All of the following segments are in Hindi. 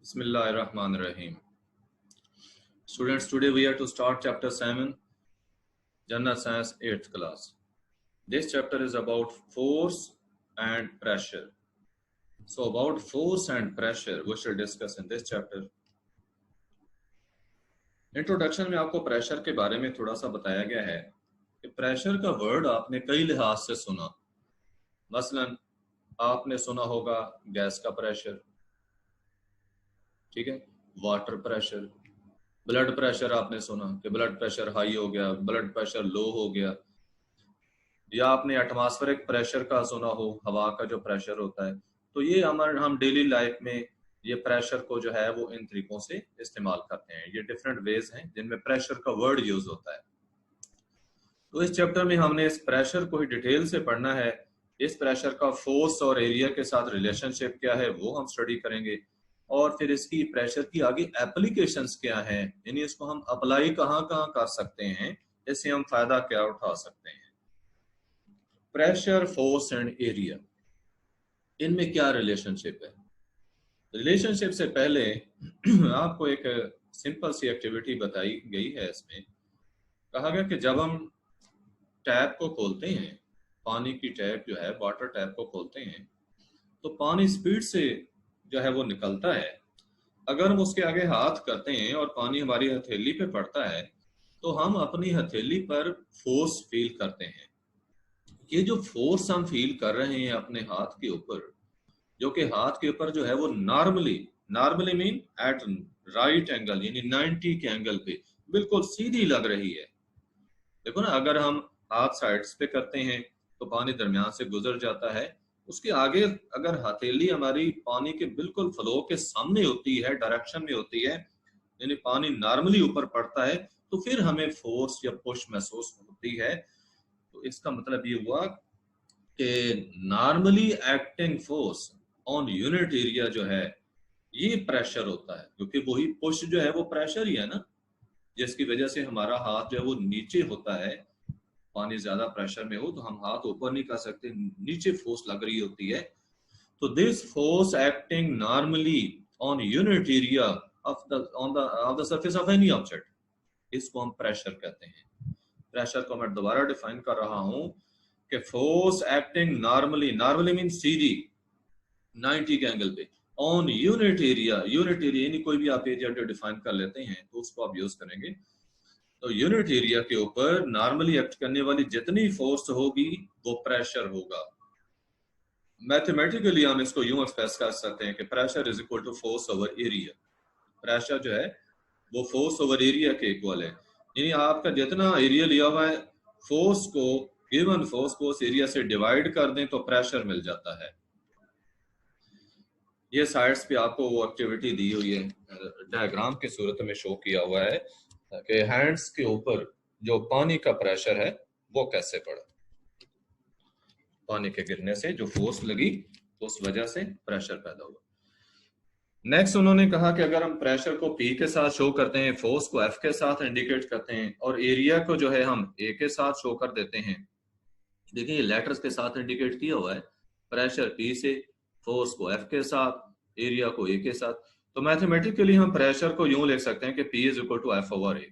Bismillahirrahmanirrahim. Students, today we are to start chapter 7, General Science 8th class. This chapter is about force and pressure. So about force and pressure we shall discuss in this chapter. Introduction में आपको प्रेशर के बारे में थोड़ा सा बताया गया है कि प्रेशर का वर्ड आपने कई लिहाज से सुना। मसलन आपने सुना होगा गैस का प्रेशर, ठीक है, वाटर प्रेशर, ब्लड प्रेशर आपने सुना कि ब्लड प्रेशर हाई हो गया, ब्लड प्रेशर लो हो गया, या आपने एटमॉस्फेरिक प्रेशर का सुना हो, हवा का जो प्रेशर होता है। तो ये हम डेली लाइफ में ये प्रेशर को जो है वो इन तरीकों से इस्तेमाल करते हैं। ये डिफरेंट वेज हैं जिनमें प्रेशर का वर्ड यूज होता है। तो इस चैप्टर में हमने इस प्रेशर को ही डिटेल से पढ़ना है। इस प्रेशर का फोर्स और एरिया के साथ रिलेशनशिप क्या है वो हम स्टडी करेंगे, और फिर इसकी प्रेशर की आगे एप्लीकेशंस क्या हैं, यानी इसको हम अप्लाई कहाँ कहाँ कर सकते हैं, इससे हम फायदा क्या उठा सकते हैं। प्रेशर, फोर्स एंड एरिया, इनमें क्या रिलेशनशिप है? रिलेशनशिप से पहले आपको एक सिंपल सी एक्टिविटी बताई गई है। इसमें कहा गया कि जब हम टैप को खोलते हैं, पानी की टैप जो है, वाटर टैप को खोलते हैं, तो पानी स्पीड से जो है वो निकलता है। अगर हम उसके आगे हाथ करते हैं और पानी हमारी हथेली पे पड़ता है तो हम अपनी हथेली पर फोर्स फील करते हैं। ये जो फोर्स हम फील कर रहे हैं अपने हाथ के ऊपर, जो कि हाथ के ऊपर जो है वो normally mean at right angle, यानी 90 के एंगल पे बिल्कुल सीधी लग रही है। देखो ना, अगर हम हाथ साइड्स पे करते हैं तो पानी दरमियान से गुजर जाता है। उसके आगे अगर हथेली हमारी पानी के बिल्कुल फ्लो के सामने होती है, डायरेक्शन में होती है, यानी पानी नॉर्मली ऊपर पड़ता है, तो फिर हमें फोर्स या पुश महसूस होती है। तो इसका मतलब ये हुआ कि normally acting force on unit area जो है ये प्रेशर होता है, क्योंकि वही पुश जो है वो प्रेशर ही है ना, जिसकी वजह से हमारा हाथ जो है वो नीचे होता है। पानी ज्यादा प्रेशर में हो तो हम हाथ ऊपर नहीं कर सकते, नीचे फोर्स लग रही होती है। तो this force acting normally on unit area of the surface of any object, इसको हम प्रेशर कहते हैं। प्रेशर को मैं दोबारा डिफाइन कर रहा हूं कि फोर्स एक्टिंग नॉर्मली मीन सीधी 90 के एंगल पे ऑन यूनिट एरिया यानी कोई भी आप एरिया डिफाइन कर लेते हैं तो उसको आप यूज करेंगे। तो यूनिट एरिया के ऊपर नॉर्मली एक्ट करने वाली जितनी फोर्स होगी वो प्रेशर होगा। मैथमेटिकली हम इसको यूं एक्सप्रेस कर सकते हैं कि pressure is equal to force over area. Pressure जो है वो फोर्स ओवर एरिया के इक्वल है, यानी आपका जितना एरिया लिया हुआ है, फोर्स को, गिवन फोर्स को उस एरिया से डिवाइड कर दें तो प्रेशर मिल जाता है। ये साइड्स पे आपको वो एक्टिविटी दी हुई है, डायग्राम की सूरत में शो किया हुआ है कि हैंड्स के ऊपर जो पानी का प्रेशर है वो कैसे पड़ा। पानी के गिरने से जो फोर्स लगी तो उस वजह से प्रेशर पैदा हुआ। नेक्स्ट उन्होंने कहा कि अगर हम प्रेशर को P के साथ शो करते हैं, फोर्स को F के साथ इंडिकेट करते हैं, और एरिया को जो है हम A के साथ शो कर देते हैं। देखिए, लेटर्स के साथ इंडिकेट किया हुआ है, प्रेशर P से, फोर्स को F के साथ, एरिया को A के साथ। तो मैथमेटिकली हम प्रेशर को यूं लिख सकते हैं कि P is equal to F over A।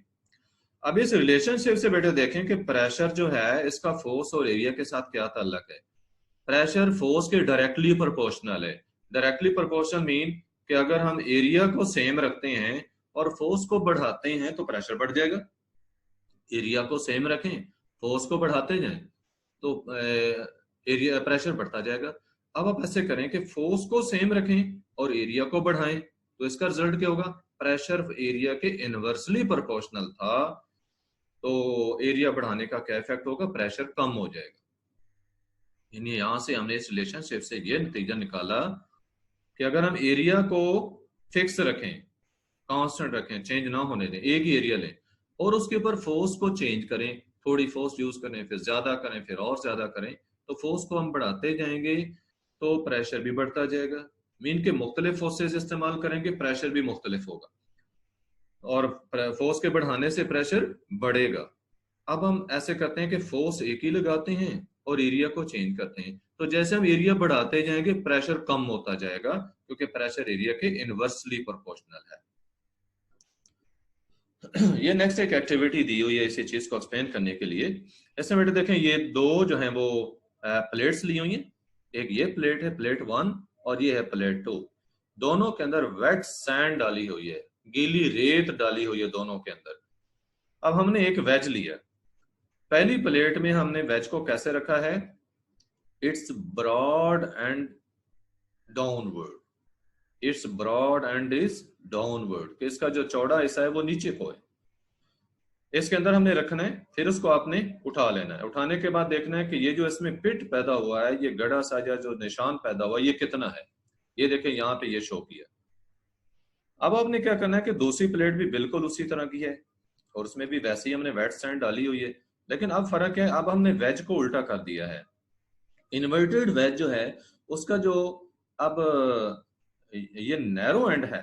अब इस रिलेशनशिप से बेटे देखें कि प्रेशर जो है इसका फोर्स और एरिया के साथ क्या ताल्लुक है। प्रेशर फोर्स के डायरेक्टली प्रोपोर्शनल है। डायरेक्टली प्रोपोर्शनल मीन कि अगर हम एरिया को सेम रखते हैं और फोर्स को बढ़ाते हैं तो प्रेशर बढ़ जाएगा। एरिया को सेम रखें, फोर्स को बढ़ाते जाएं तो एरिया प्रेशर बढ़ता जाएगा। अब आप ऐसे करें कि फोर्स को सेम रखें और एरिया को बढ़ाएं, तो इसका रिजल्ट क्या होगा? प्रेशर एरिया के इनवर्सली प्रोपोर्शनल था, तो एरिया बढ़ाने का क्या इफेक्ट होगा? प्रेशर कम हो जाएगा। यानी यहां से हमने इस रिलेशनशिप से ये नतीजा निकाला कि अगर हम एरिया को फिक्स रखें, कांस्टेंट रखें, चेंज ना होने दें, एक ही एरिया लें, और उसके ऊपर फोर्स को चेंज करें, थोड़ी फोर्स यूज करें, फिर ज्यादा करें, फिर और ज्यादा करें, तो फोर्स को हम बढ़ाते जाएंगे तो प्रेशर भी बढ़ता जाएगा। मीन के मुख्तलिफ फोर्सेस इस्तेमाल करेंगे, प्रेशर भी मुख्तलिफ होगा, और फोर्स के बढ़ाने से प्रेशर बढ़ेगा। अब हम ऐसे करते हैं कि फोर्स एक ही लगाते हैं और एरिया को चेंज करते हैं। तो जैसे हम एरिया बढ़ाते जाएंगे प्रेशर कम होता जाएगा, क्योंकि प्रेशर एरिया के इनवर्सली प्रोपोर्शनल है। ये नेक्स्ट एक एक्टिविटी दी हुई है इसी चीज को एक्सप्लेन करने के लिए। ऐसे बेटे देखें, ये दो जो हैं वो प्लेट्स ली हुई हैं। एक ये प्लेट है प्लेट 1 और ये है प्लेट 2। दोनों के अंदर वेट सैंड डाली हुई है, गीली रेत डाली हुई है दोनों के अंदर। अब हमने एक वेज लिया। पहली प्लेट में हमने वेज को कैसे रखा है? It's broad and downward. It's broad and is downward, कि इसका जो चौड़ा हिस्सा है वो नीचे को है। इसके अंदर हमने रखना है, फिर उसको आपने उठा लेना है। उठाने के बाद देखना है कि ये जो इसमें पिट पैदा हुआ है, ये गड़ा साजा जो निशान पैदा हुआ है, ये कितना है। ये देखें यहाँ पे ये शो किया। अब आपने क्या करना है कि दूसरी प्लेट भी बिल्कुल उसी तरह की है और उसमें भी वैसे ही हमने वेट सैंड डाली हुई है, लेकिन अब फर्क है, अब हमने वेज को उल्टा कर दिया है। इन्वर्टेड वेज जो है उसका जो अब ये नैरो एंड है,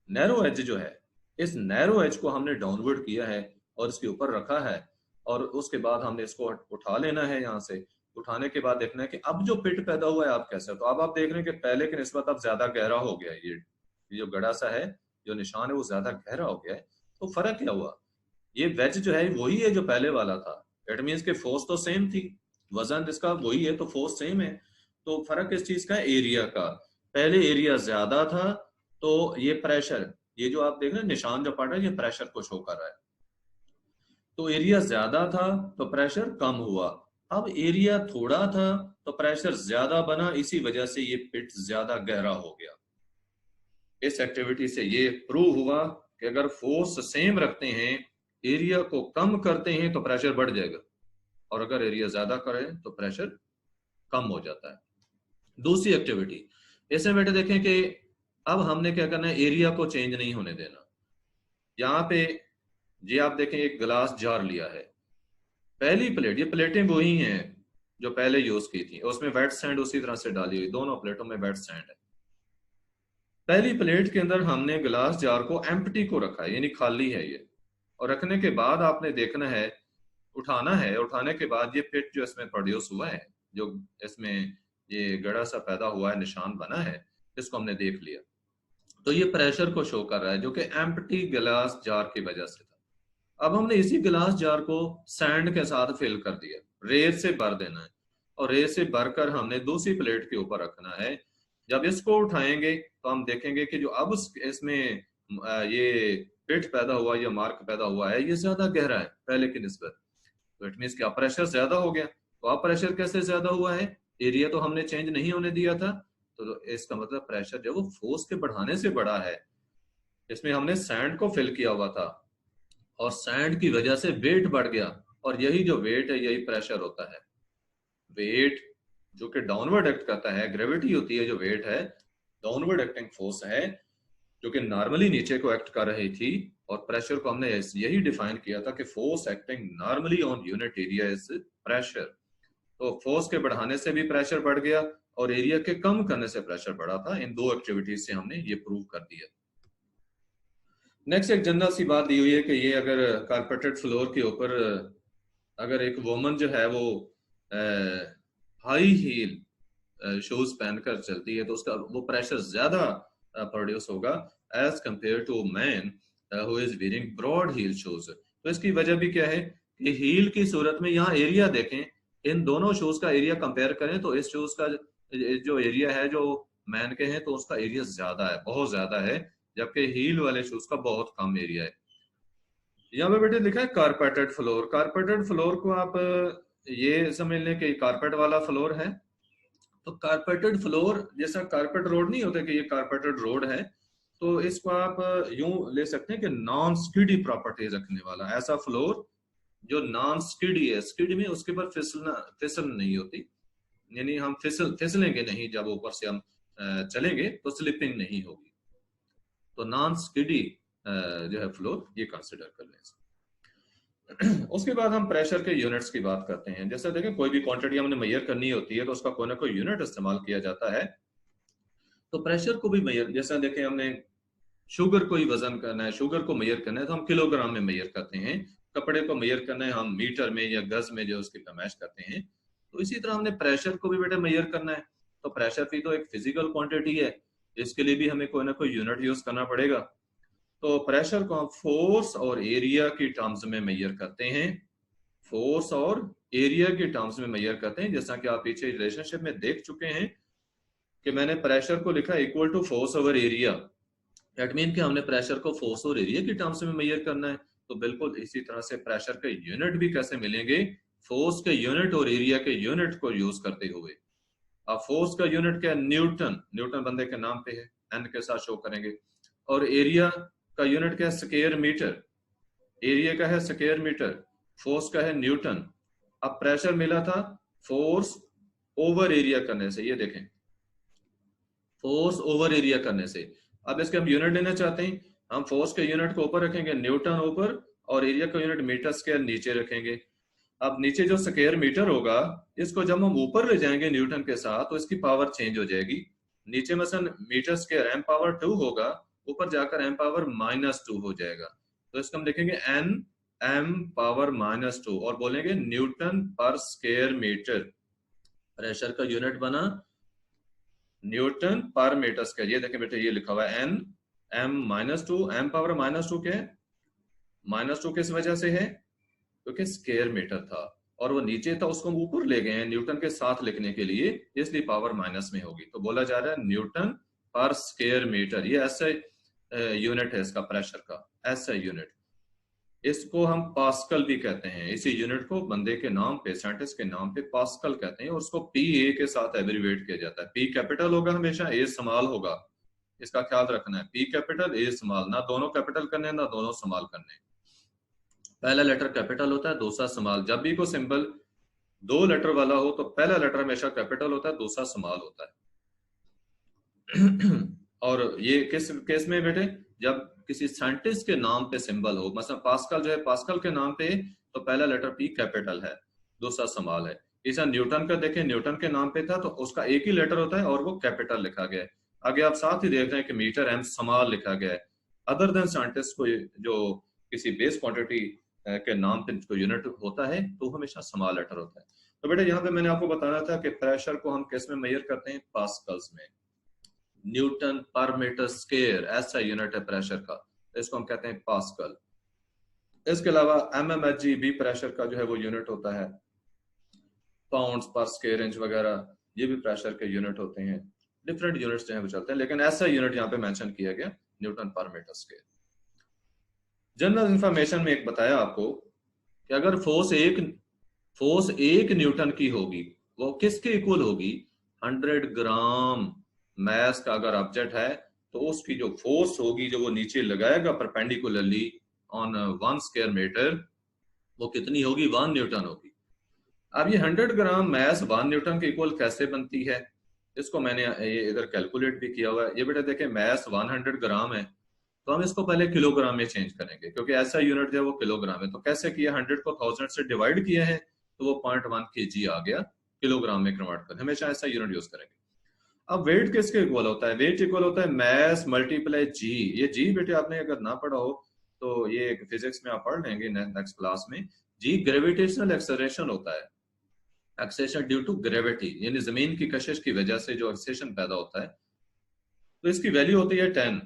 नैरो एज जो है, इस नैरो एज को हमने डाउनवर्ड किया है और इसके ऊपर रखा है। और उसके बाद हमने इसको उठा लेना है। यहाँ से उठाने के बाद देखना है कि अब जो पिट पैदा हुआ है आप कैसे, तो अब आप देख रहे हैं कि पहले की निस्बत अब ज्यादा गहरा हो गया है। ये जो गड़ा सा है, जो निशान है वो ज्यादा गहरा हो गया है। तो फर्क क्या हुआ? ये वेज जो है वही है जो पहले वाला था। इट मीन्स के फोर्स तो सेम थी, वजन इसका वही है, तो फोर्स सेम है। तो फर्क इस चीज का एरिया का, पहले एरिया ज्यादा था तो ये प्रेशर, ये जो आप देख रहे हैं निशान जो पड़ रहा है, ये प्रेशर को शो कर रहा है। तो एरिया ज्यादा था तो प्रेशर कम हुआ। अब एरिया थोड़ा था तो प्रेशर ज्यादा बना, इसी वजह से ये पिट ज्यादा गहरा हो गया। इस एक्टिविटी से ये प्रूव हुआ कि अगर फोर्स सेम रखते हैं, एरिया को कम करते हैं तो प्रेशर बढ़ जाएगा, और अगर एरिया ज्यादा करें तो प्रेशर कम हो जाता है। दूसरी एक्टिविटी, इसमें बेटे देखें कि अब हमने क्या करना है, एरिया को चेंज नहीं होने देना। यहाँ पे ये आप देखें एक गिलास जार लिया है। पहली प्लेट, ये प्लेटें वही हैं जो पहले यूज की थी, उसमें वेट सैंड उसी तरह से डाली हुई, दोनों प्लेटों में वेट सैंड है। पहली प्लेट के अंदर हमने गिलास जार को एम्प्टी को रखा है, यानी खाली है ये। और रखने के बाद आपने देखना है, उठाना है। उठाने के बाद ये पिट जो इसमें प्रोड्यूस हुआ है, जो इसमें ये गड़ा सा पैदा हुआ है, निशान बना है, इसको हमने देख लिया। तो ये प्रेशर को शो कर रहा है जो कि एम्प्टी गिलास जार की वजह से था। अब हमने इसी गिलास जार को सैंड के साथ फिल कर दिया, रेत से भर देना है, और रेत से भरकर हमने दूसरी प्लेट के ऊपर रखना है। जब इसको उठाएंगे तो हम देखेंगे कि जो अब इसमें ये पिट पैदा हुआ, या मार्क पैदा हुआ है, ये ज्यादा गहरा है पहले की निस्बत। तो इट मीन्स कि अब प्रेशर ज्यादा हो गया। तो अब प्रेशर कैसे ज्यादा हुआ है? एरिया तो हमने चेंज नहीं होने दिया था, तो इसका मतलब प्रेशर जो वो फोर्स के बढ़ाने से बढ़ा है। इसमें हमने सैंड को फिल किया हुआ था और सैंड की वजह से वेट बढ़ गया, और यही जो वेट है यही प्रेशर होता है। वेट जो कि डाउनवर्ड एक्ट करता है, ग्रेविटी होती है जो वेट है, डाउनवर्ड एक्टिंग फोर्स है जो कि नॉर्मली नीचे को एक्ट कर रही थी। और प्रेशर को हमने यही डिफाइन किया था कि force acting normally on unit area is pressure. तो फोर्स के बढ़ाने से भी प्रेशर बढ़ गया और एरिया के कम करने से प्रेशर बढ़ा था। इन दो एक्टिविटीज से हमने ये प्रूव कर दिया। नेक्स्ट एक जनरल सी बात दी हुई है कि ये अगर कारपेटेड फ्लोर के ऊपर अगर एक वुमन जो है वो हाई हील शूज पहनकर चलती है तो उसका वो प्रेशर ज्यादा प्रोड्यूस होगा as compare to man who is wearing broad heel shoes. तो इसकी वजह भी क्या है कि हील की सूरत में यहाँ एरिया देखें, इन दोनों शूज का एरिया कंपेयर करें तो इस शूज का जो एरिया है जो मैन के हैं तो उसका एरिया ज्यादा है, बहुत ज्यादा है, जबकि हील वाले शूज का बहुत कम एरिया है। यहाँ पे बेटे लिखा है कारपेटेड फ्लोर। कारपेटेड फ्लोर को आप ये समझ लें कि कारपेट वाला फ्लोर है। तो कारपेटेड फ्लोर जैसा कारपेट रोड नहीं होता कि ये कारपेटेड रोड है, तो इसको आप यूं ले सकते हैं कि नॉन स्किडी प्रॉपर्टीज रखने वाला ऐसा फ्लोर जो नॉन स्किडी है। स्किड में उसके ऊपर फिसल नहीं होती, यानी हम फिसलेंगे नहीं, जब ऊपर से हम चलेंगे तो स्लिपिंग नहीं होगी। तो नॉन स्किडी जो है फ्लोर, ये कंसिडर कर लें। उसके बाद हम प्रेशर के यूनिट्स की बात करते हैं। जैसे देखें कोई भी क्वांटिटी हमने मेजर करनी होती है तो उसका कोई ना कोई यूनिट इस्तेमाल किया जाता है। तो प्रेशर को भी मेजर, जैसा देखें हमने शुगर को ही वजन करना है, शुगर को मेजर करना है तो हम किलोग्राम में मेजर करते हैं। कपड़े को मेजर करना है हम मीटर में या गज में जो उसकी पैमाइश करते हैं। तो इसी तरह हमने प्रेशर को भी बेटे मेजर करना है। तो प्रेशर भी तो एक फिजिकल क्वांटिटी है, इसके लिए भी हमें कोई ना कोई यूनिट यूज करना पड़ेगा। तो प्रेशर को हम फोर्स और एरिया की टर्म्स में मेजर करते हैं, फोर्स और एरिया के टर्म्स में मेजर करते हैं। जैसा कि आप पीछे रिलेशनशिप में देख चुके हैं कि मैंने प्रेशर को लिखा equal to force over area, that mean कि हमने प्रेशर को फोर्स और एरिया की टर्म्स में मेजर करना है। तो बिल्कुल इसी तरह से प्रेशर के यूनिट भी कैसे मिलेंगे, फोर्स के यूनिट और एरिया के यूनिट को यूज करते हुए। अब फोर्स का यूनिट क्या है, न्यूटन, न्यूटन बंदे के नाम पे है, एन के साथ शो करेंगे। और एरिया का यूनिट क्या है, स्क्वायर मीटर, एरिया का है स्क्वायर मीटर, फोर्स का है न्यूटन। अब प्रेशर मिला था फोर्स ओवर एरिया करने से, ये देखें फोर्स ओवर एरिया करने से। अब इसके हम यूनिट लेना चाहते हैं, हम फोर्स के यूनिट को ऊपर रखेंगे न्यूटन ऊपर, और एरिया का यूनिट मीटर स्क्वायर नीचे रखेंगे। अब नीचे जो स्क्वायर मीटर होगा, इसको जब हम ऊपर ले जाएंगे न्यूटन के साथ तो इसकी पावर चेंज हो जाएगी। नीचे मसलन मीटर स्क्वायर एम पावर 2 होगा, ऊपर जाकर एम पावर -2 हो जाएगा। तो इसको हम लिखेंगे एन एम पावर -2 और बोलेंगे न्यूटन पर स्क्वायर मीटर। प्रेशर का यूनिट बना न्यूटन पर मीटर स्क्वायर। ये देखें बेटे, ये लिखा हुआ है एन एम -2, एम पावर -2 क्या है, -2 किस वजह से है, क्योंकि स्क्वायर मीटर था और वो नीचे था, उसको हम ऊपर ले गए हैं न्यूटन के साथ लिखने के लिए, इसलिए पावर माइनस में होगी। तो बोला जा रहा है न्यूटन पर स्क्वायर मीटर, ये ऐसा यूनिट है इसका प्रेशर का, ऐसा यूनिट। इसको हम पास्कल भी कहते हैं, इसी यूनिट को बंदे के नाम पे, साइंटिस्ट के नाम पे पास्कल कहते हैं, और उसको PA के साथ एब्रीवेट किया जाता है। P कैपिटल होगा हमेशा, A स्मॉल होगा, इसका ख्याल रखना है। P कैपिटल A स्मॉल, ना दोनों कैपिटल करने ना दोनों स्मॉल करने। पहला लेटर कैपिटल होता है, दूसरा स्मॉल। जब भी कोई सिंबल 2 लेटर वाला हो तो पहला लेटर हमेशा कैपिटल होता है, दूसरा स्मॉल होता है। और ये किस केस में बेटे, जब किसी साइंटिस्ट के नाम पे सिंबल हो, मतलब पास्कल जो है, पास्कल के नाम पे तो पहला लेटर P कैपिटल है, दूसरा स्मॉल है। इसे न्यूटन का देखें, न्यूटन के नाम पे था तो उसका एक ही लेटर होता है और वो कैपिटल लिखा गया है। आगे आप साथ ही देख रहे हैं कि मीटर एम स्मॉल लिखा गया है। अदर देन साइंटिस्ट को जो किसी बेस क्वांटिटी के नाम पे जो यूनिट होता है तो हमेशा स्मॉल लेटर होता है। तो बेटा यहाँ पे मैंने आपको बताया था कि प्रेशर को हम किस में मेजर करते हैं, पास्कल्स में। न्यूटन पर मीटर स्क्वायर ऐसा यूनिट है प्रेशर का, इसको हम कहते हैं पास्कल। इसके अलावा mmHg भी प्रेशर का जो है वो यूनिट होता है, पाउंड्स पर स्क्वायर इंच वगैरह, ये भी प्रेशर के यूनिट होते हैं। डिफरेंट यूनिट्स जो है वो चलते हैं, लेकिन ऐसा यूनिट यहाँ पे मेंशन किया गया, न्यूटन पर मीटर स्क्वायर। जनरल इंफॉर्मेशन में एक बताया आपको कि अगर फोर्स एक न्यूटन की होगी, वो किसके इक्वल होगी, 100 ग्राम मैस का अगर ऑब्जेक्ट है तो उसकी जो फोर्स होगी, जो वो नीचे लगाएगा परपेंडिकुलरली ऑन 1 स्क्वायर मीटर, वो कितनी होगी, 1 न्यूटन होगी। अब ये 100 ग्राम मैस 1 न्यूटन के इक्वल कैसे बनती है, इसको मैंने ये इधर कैलकुलेट भी किया हुआ है। ये बेटा देखें, मैस 100 ग्राम है तो हम इसको पहले किलोग्राम में चेंज करेंगे, क्योंकि ऐसा यूनिट जो है वो किलोग्राम है। तो कैसे किया, 100 को 1000 से डिवाइड किया है तो वो 0.1 kg आ गया, किलोग्राम में कन्वर्ट कर, हमेशा ऐसा यूनिट यूज करेंगे। अब वेट किसके इक्वल होता है, वेट इक्वल होता है मैस मल्टीप्लाई जी। ये जी बेटे आपने अगर ना पढ़ा हो तो ये फिजिक्स में आप पढ़ लेंगे नेक्स्ट क्लास में। जी ग्रेविटेशनल एक्सेलरेशन होता है, एक्सेलरेशन ड्यू टू ग्रेविटी, यानी जमीन की कशिश की वजह से जो एक्सेलरेशन पैदा होता है। तो इसकी वैल्यू होती है 10,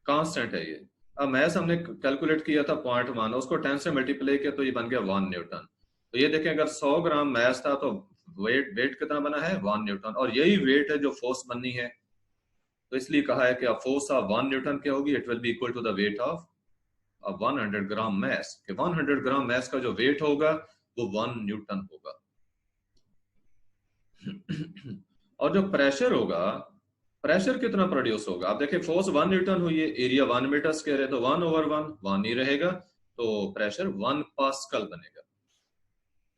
कांस्टेंट है ये। अब मैस हमने कैलकुलेट किया था 0.1, उसको 10 से मल्टीप्लाई किया तो ये बन गया 1 न्यूटन। तो ये देखें, अगर 100 ग्राम मैस था तो वेट कितना बना है, 1 न्यूटन, और यही वेट है जो फोर्स बननी है। तो इसलिए कहा है कि अब फोर्स ऑफ 1 न्यूटन क्या होगी, it will be equal to the weight of 100 gram mass, कि 100 ग्राम मैस का जो वेट होगा वो 1 न्यूटन होगा। और जो प्रेशर होगा, प्रेशर कितना प्रोड्यूस होगा, आप देखिए फोर्स 1 न्यूटन हुई है, एरिया 1 मीटर स्क्वायर है, तो 1/1 1 ही रहेगा, तो प्रेशर 1 पास्कल बनेगा।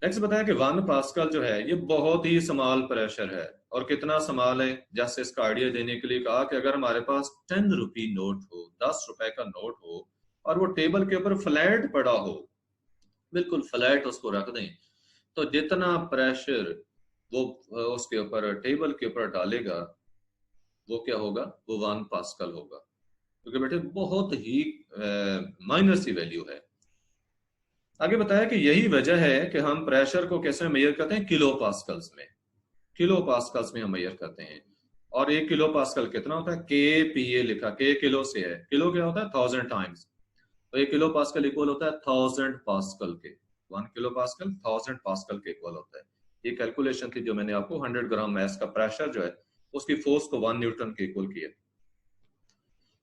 नेक्स्ट बताया कि 1 पास्कल जो है ये बहुत ही स्मॉल प्रेशर है। और कितना स्मॉल है, जैसे इसका आइडिया देने के लिए कहा कि अगर हमारे पास 10 रुपी नोट हो, 10 रुपए का नोट हो, और वो टेबल के ऊपर फ्लैट पड़ा हो, बिल्कुल फ्लैट उसको रख दें, तो जितना प्रेशर वो उसके ऊपर टेबल के ऊपर डालेगा वो क्या होगा, वो 1 पास्कल होगा, क्योंकि बेटे बहुत ही माइनर सी वैल्यू है। आगे बताया कि यही वजह है कि हम प्रेशर को कैसे मेजर करते हैं, किलो पास्कल्स में, किलो पास्कल्स में हम मेजर करते हैं। और 1 किलो पास्कल कितना होता है, के पी ए लिखा, के किलो से है, किलो क्या होता है 1000 टाइम्स, तो 1 किलो पास्कल इक्वल होता है 1000 पास्कल के, 1 किलो पास्कल 1000 पास्कल के इक्वल होता है। ये कैलकुलेशन थी जो मैंने आपको 100 ग्राम मैस का प्रेशर जो है उसकी फोर्स को 1 न्यूटन के इक्वल किया।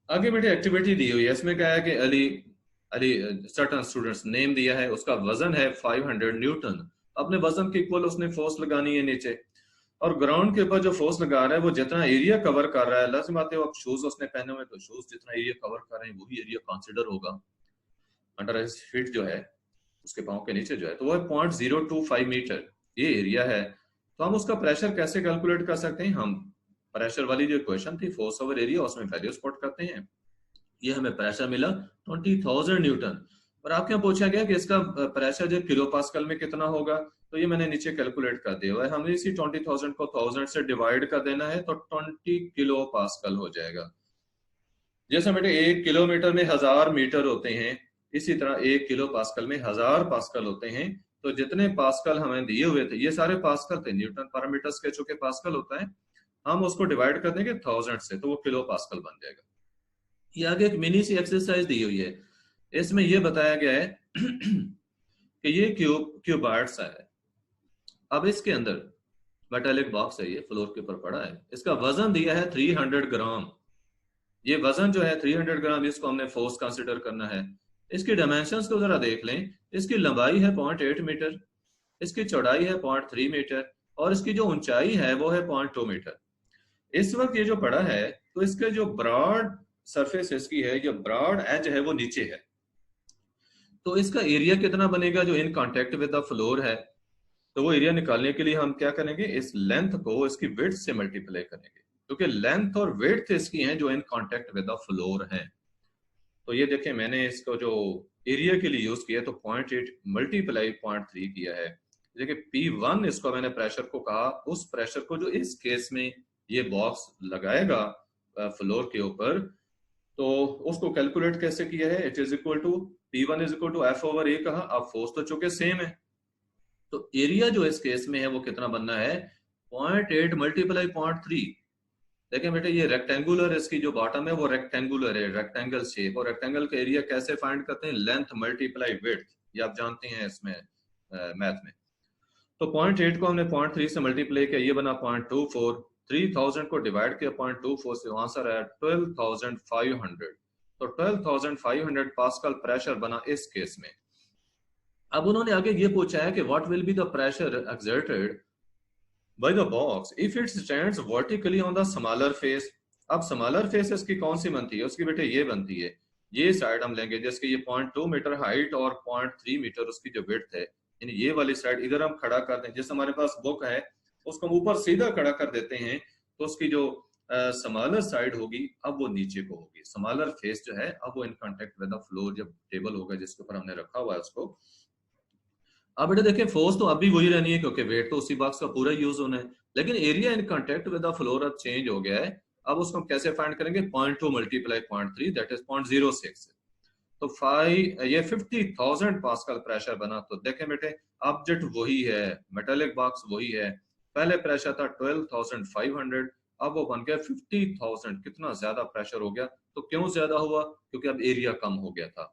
आगे बेटे एक्टिविटी दी हुई है, इसमें क्या है कि Ali Ali certain students name दिया है, उसका वजन है 500 न्यूटन, अपने वजन के इक्वल उसने फोर्स लगानी है नीचे, और ग्राउंड के ऊपर जो फोर्स लगा रहा है वो जितना एरिया कवर कर रहा है, लाजिम बात है अब शूज उसने पहने हुए तो शूज जितना एरिया कवर कर रहे हैं वही एरिया कंसिडर होगा अंडर हिज फीट जो है, उसके पांव के नीचे जो है, तो वो है 0.025 मीटर ये एरिया है। तो हम उसका प्रेशर कैसे कैलकुलेट कर सकते हैं, हम प्रेशर वाली जो इक्वेशन थी फोर्स ओवर एरिया उसमें वैल्यूज पुट करते हैं। ये हमें प्रेशर मिला 20,000 न्यूटन, और आपके यहाँ पूछा गया कि इसका प्रेशर जो किलो पास्कल में कितना होगा, तो ये मैंने नीचे कैलकुलेट कर दिया है, हमें इसी 20,000 को 1000 से डिवाइड कर देना है तो 20 किलो पास्कल हो जाएगा। जैसे बेटे 1 किलोमीटर में 1000 मीटर होते हैं, इसी तरह 1 किलो पास्कल में 1000 पास्कल होते हैं। तो जितने पास्कल हमें दिए हुए थे ये सारे पास्कल थे, न्यूटन पैरामीटर के चूंकि पास्कल होता है, हम उसको डिवाइड कर देंगे 1000 से तो वो किलो पास्कल बन जाएगा। ये आगे एक मिनी सी एक्सरसाइज दी हुई है, इसमें ये बताया गया है कि ये क्यूबार्ड सा है, अब इसके अंदर मेटालिक बॉक्स है, ये फ्लोर के ऊपर पड़ा है, इसका वजन दिया है 300 ग्राम, ये वजन जो है 300 ग्राम, इसको हमने फोर्स कंसिडर करना है। इसकी डायमेंशंस को जरा देख लें, इसकी लंबाई है 0.8 मीटर, इसकी चौड़ाई है 0.3 मीटर, और इसकी जो ऊंचाई है वो है 0.2 मीटर। इस वक्त ये जो पड़ा है तो इसके जो ब्रॉड सरफेस इसकी है, जो ब्रॉड एज है वो नीचे है, तो इसका एरिया कितना बनेगा जो in contact with the floor है, तो वो एरिया निकालने के लिए हम क्या करेंगे, इस लेंथ को इसकी विड्थ से मल्टीप्लाई करेंगे, क्योंकि लेंथ और विड्थ इसकी हैं जो in contact with the floor है। तो ये देखें मैंने इसको जो एरिया के लिए यूज किया तो 0.8 मल्टीप्लाई 0.3 किया है। देखिए P1 इसको मैंने प्रेशर को कहा, उस प्रेशर को जो इस केस में ये बॉक्स लगाएगा फ्लोर के ऊपर, तो उसको कैलकुलेट कैसे किया है, it is equal to P1 is equal to F over A कहा, अब फोर्स तो चूंकि सेम है, तो एरिया जो इस केस में है वो कितना बनना है 0.8 मल्टीप्लाई 0.3। देखें बेटे ये रेक्टेंगुलर, इसकी जो बॉटम है वो रेक्टेंगुलर है, रेक्टेंगल शेप, और रेक्टेंगल का एरिया कैसे फाइंड करते हैं, लेंथ मल्टीप्लाई विड्थ, ये आप जानते हैं इसमें मैथ में। तो 0.8 को हमने 0.3 से मल्टीप्लाई किया, ये बना 0.24, 3000 को डिवाइड किया 0.24 से, आंसर आया 12,500, तो 12,500 पास्कल प्रेशर बना इस केस में। अब उन्होंने आगे ये पूछा है कि what will be the pressure exerted by the box if it stands vertically on the smaller face। अब स्मॉलर फेस इसकी कौन सी बनती है, उसकी बेटे ये बनती है, ये साइड हम लेंगे जिसकी ये 0.2 मीटर हाइट और 0.3 मीटर उसकी जो विड्थ है, यानी ये वाली साइड इधर हम खड़ा कर दें, जैसे हमारे पास बुक है उसको हम ऊपर सीधा खड़ा कर देते हैं, तो उसकी जो स्मॉलर साइड होगी अब वो नीचे को होगी, स्मॉलर फेस जो है अब वो in contact with the floor, जब टेबल होगा जिसके ऊपर हमने रखा हुआ है उसको। अब बेटा देखिए फोर्स तो अभी वही रहनी है क्योंकि वेट तो उसी बॉक्स का पूरा यूज होना है, लेकिन area in contact with the floor अब चेंज हो गया है। अब उसको कैसे फाइंड करेंगे, 0.2 मल्टीप्लाई 0.3 दैट इज 0.06, तो 5 ये 50,000 पास्कल प्रेशर बना। तो देखें बेटे ऑब्जेक्ट वही है, मेटालिक बॉक्स वही है, पहले प्रेशर था 12,500, अब वो बन गया 50,000, कितना ज्यादा प्रेशर हो गया। तो क्यों ज्यादा हुआ, क्योंकि अब एरिया कम हो गया था,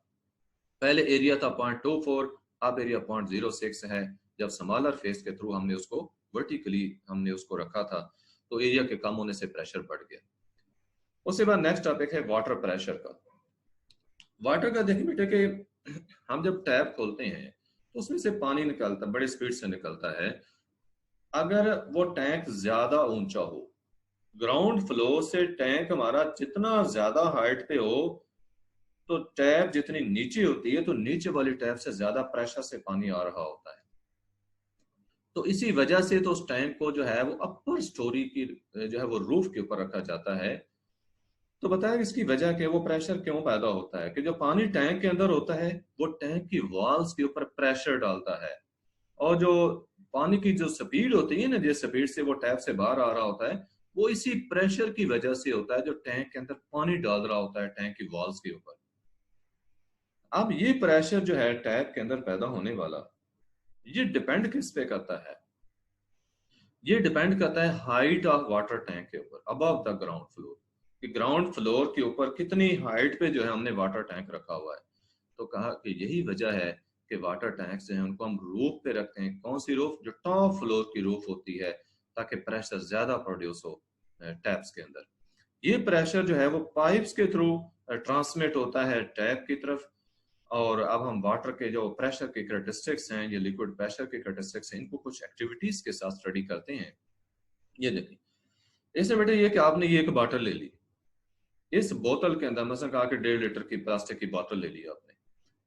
पहले एरिया था 0.24, अब एरिया 0.06 है, जब स्मॉलर फेस के थ्रू हमने उसको वर्टिकली हमने उसको रखा था, तो एरिया के कम होने से प्रेशर बढ़ गया। उसके बाद नेक्स्ट टॉपिक है वाटर प्रेशर का। वाटर का देखिए बेटे कि हम जब टैप खोलते हैं तो उसमें से पानी निकलता है, बड़ी स्पीड से निकलता है, अगर वो टैंक ज्यादा ऊंचा हो, ग्राउंड फ्लोर से टैंक हमारा जितना ज्यादा हाइट पे हो, तो टैप जितनी नीचे होती है तो नीचे वाली टैप से ज्यादा प्रेशर से पानी आ रहा होता है, तो इसी वजह से तो उस टैंक को जो है वो अपर स्टोरी की जो है वो रूफ के ऊपर रखा जाता है। तो बताया इसकी वजह कि वो प्रेशर क्यों पैदा होता है, कि जो पानी टैंक के अंदर होता है वो टैंक की वॉल्स के ऊपर प्रेशर डालता है, और जो पानी की जो स्पीड होती है ना, जिस स्पीड से वो टैप से बाहर आ रहा होता है, वो इसी प्रेशर की वजह से होता है जो टैंक के अंदर पानी डाल रहा होता है टैंक की वॉल्स के ऊपर। अब ये प्रेशर जो है टैप के अंदर पैदा होने वाला, ये डिपेंड किस पे करता है? ये डिपेंड करता है हाइट ऑफ वाटर टैंक के ऊपर, अबव द ग्राउंड फ्लोर, कि ग्राउंड फ्लोर के ऊपर कितनी हाइट पे जो है हमने वाटर टैंक रखा हुआ है। तो कहा कि यही वजह है कि वाटर टैंक जो है उनको हम रूफ पे रखते हैं। कौन सी रूफ? जो टॉप फ्लोर की रूफ होती है, ताकि प्रेशर ज्यादा प्रोड्यूस हो टैप्स के अंदर। ये प्रेशर जो है वो पाइप्स के थ्रू ट्रांसमिट होता है टैप की तरफ। और अब हम वाटर के जो प्रेशर के कैरेक्टरिस्टिक्स हैं, ये लिक्विड प्रेशर के कैरेक्टरिस्टिक्स हैं, इनको कुछ एक्टिविटीज के साथ स्टडी करते हैं। ये देखिए, इसमें बेटे ये कि आपने ये एक बोतल ले ली, इस बोतल के अंदर मसलन कहा कि 1.5 लीटर की प्लास्टिक की बोतल ले ली आपने,